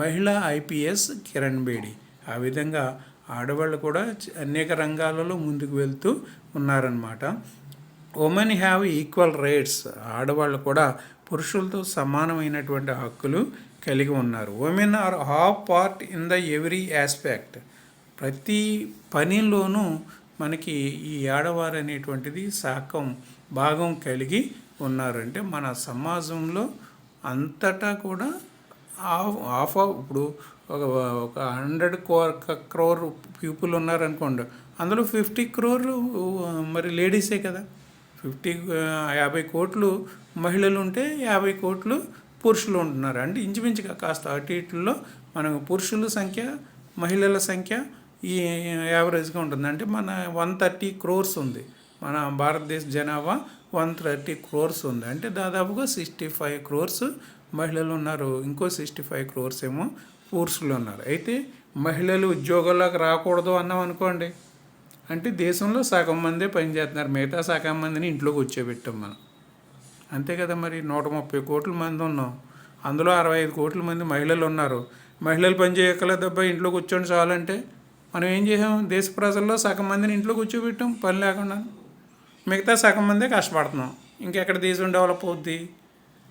మహిళా ఐపీఎస్ కిరణ్ బేడి. ఆ విధంగా ఆడవాళ్ళు కూడా అనేక రంగాలలో ముందుకు వెళ్తూ ఉన్నారన్నమాట. Women have equal rights. ఆడవాళ్ళు కూడా పురుషులతో సమానమైనటువంటి హక్కులు కలిగి ఉన్నారు. Women or half part in the every aspect. ప్రతి పనిలోనూ మనకి ఈ ఆడవారు అనేటువంటిది భాగం కలిగి ఉన్నారు. అంటే మన సమాజంలో అంతటా కూడా ఇప్పుడు ఒక 100 crore పీపుల్ ఉన్నారనుకోండి, అందులో 50 crore మరి లేడీసే కదా. 50 కోట్లు మహిళలు ఉంటే 50 కోట్లు పురుషులు ఉంటున్నారు. అంటే ఇంచుమించుగా కాస్త అటు ఇటుల్లో మనం పురుషుల సంఖ్య, మహిళల సంఖ్య ఈ యావరేజ్గా ఉంటుంది. అంటే మన 130 crores ఉంది, మన భారతదేశ జనాభా 130 crores ఉంది. అంటే దాదాపుగా 65 crores మహిళలు ఉన్నారు, ఇంకో 65 crores ఏమో పురుషులు ఉన్నారు. అయితే మహిళలు ఉద్యోగాల్లోకి రాకూడదు అన్నాం అనుకోండి, అంటే దేశంలో సగం మందే పనిచేస్తున్నారు, మిగతా సగం మందిని ఇంట్లో కూర్చోబెట్టాం మనం, అంతే కదా. మరి 130 కోట్ల మంది ఉన్నాం, అందులో 65 కోట్ల మంది మహిళలు ఉన్నారు. మహిళలు పని చేయక్కర్లేదబ్బా, ఇంట్లో కూర్చొని చాలంటే మనం ఏం చేసాం? దేశ ప్రజల్లో సగం మందిని ఇంట్లో కూర్చోబెట్టాం పని లేకుండా, మిగతా సగం మందే కష్టపడుతున్నాం. ఇంకెక్కడ దేశం డెవలప్ అవుద్ది?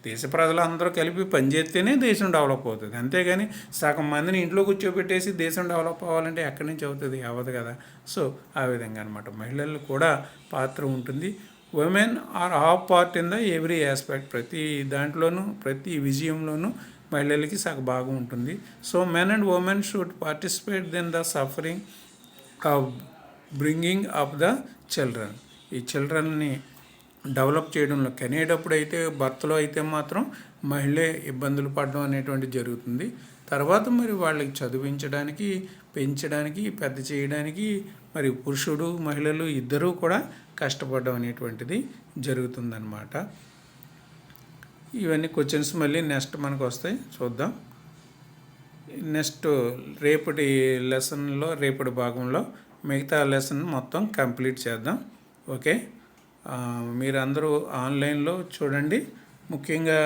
దేశ ప్రజలు అందరూ కలిపి పనిచేస్తేనే దేశం డెవలప్ అవుతుంది, అంతేగాని సగం మందిని ఇంట్లో కూర్చోబెట్టేసి దేశం డెవలప్ అవ్వాలంటే ఎక్కడి నుంచి అవుతుంది? అవ్వదు కదా. సో ఆ విధంగా అనమాట మహిళలు కూడా పాత్ర ఉంటుంది. Women or half part in the every aspect. ప్రతి దాంట్లోనూ, ప్రతి విజయంలోనూ మహిళలకి భాగం ఉంటుంది. So men and women should participate in the suffering of bringing up the children. ఈ చిల్డ్రన్ని డెవలప్ చేయడంలో, కనేటప్పుడు అయితే భర్తలో అయితే మాత్రం మహిళే ఇబ్బందులు పడడం అనేటువంటిది జరుగుతుంది. తర్వాత మరి వాళ్ళకి చదివించడానికి, పెంచడానికి, పెద్ద చేయడానికి మరి పురుషుడు, మహిళలు ఇద్దరూ కూడా కష్టపడడం అనేటువంటిది జరుగుతుందన్నమాట. ఇవన్నీ క్వశ్చన్స్ మళ్ళీ నెక్స్ట్ మనకు వస్తాయి, చూద్దాం. నెక్స్ట్ రేపటి లెసన్లో, రేపటి భాగంలో మిగతా లెసన్ మొత్తం కంప్లీట్ చేద్దాం. ఓకే, మీరందరూ ఆన్లైన్లో చూడండి. ముఖ్యంగా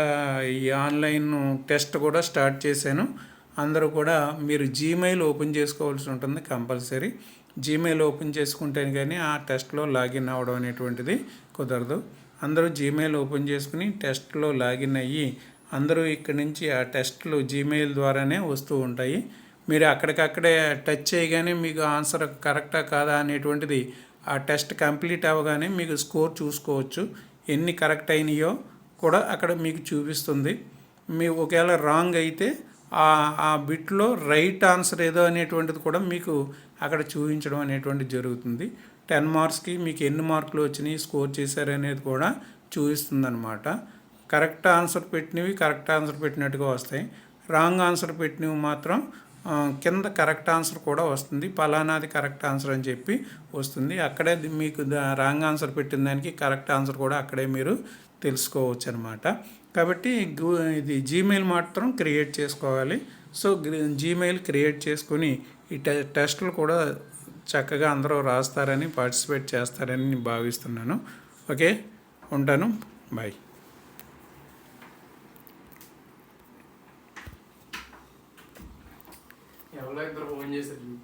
ఈ ఆన్లైన్ టెస్ట్ కూడా స్టార్ట్ చేశాను. అందరూ కూడా మీరు జీమెయిల్ ఓపెన్ చేసుకోవాల్సి ఉంటుంది కంపల్సరీ. జీమెయిల్ ఓపెన్ చేసుకుంటే కానీ ఆ టెస్ట్లో లాగిన్ అవ్వడం అనేటువంటిది కుదరదు. అందరూ జీమెయిల్ ఓపెన్ చేసుకుని టెస్ట్లో లాగిన్ అయ్యి అందరూ ఇక్కడి నుంచి ఆ టెస్ట్లు జీమెయిల్ ద్వారానే వస్తూ ఉంటాయి. మీరు అక్కడికక్కడే టచ్ చేయగానే మీకు ఆన్సర్ కరెక్టా కాదా అనేటువంటిది ఆ టెస్ట్ కంప్లీట్ అవ్వగానే మీకు స్కోర్ చూసుకోవచ్చు. ఎన్ని కరెక్ట్ అయినాయో కూడా అక్కడ మీకు చూపిస్తుంది. మీ ఒకవేళ రాంగ్ అయితే ఆ బిట్లో రైట్ ఆన్సర్ ఏదో అనేటువంటిది కూడా మీకు అక్కడ చూపించడం అనేటువంటిది జరుగుతుంది. 10 మార్క్స్కి మీకు ఎన్ని మార్కులు వచ్చినాయి, స్కోర్ చేశారు అనేది కూడా చూపిస్తుంది అనమాట. కరెక్ట్ ఆన్సర్ పెట్టినవి కరెక్ట్ ఆన్సర్ పెట్టినట్టుగా వస్తాయి. రాంగ్ ఆన్సర్ పెట్టినవి మాత్రం కింద కరెక్ట్ ఆన్సర్ కూడా వస్తుంది. పలానాది కరెక్ట్ ఆన్సర్ అని చెప్పి వస్తుంది. అక్కడే మీకు రాంగ్ ఆన్సర్ పెట్టిన దానికి కరెక్ట్ ఆన్సర్ కూడా అక్కడే మీరు తెలుసుకోవచ్చు అనమాట. కాబట్టి ఇది జీమెయిల్ మాత్రం క్రియేట్ చేసుకోవాలి. సో జీమెయిల్ క్రియేట్ చేసుకొని ఈ టెస్టులు కూడా చక్కగా అందరూ రాస్తారని, పార్టిసిపేట్ చేస్తారని నేను భావిస్తున్నాను. ఓకే, ఉంటాను. బాయ్. ఎవరో ఇద్దరు ఫోన్ చేశారు.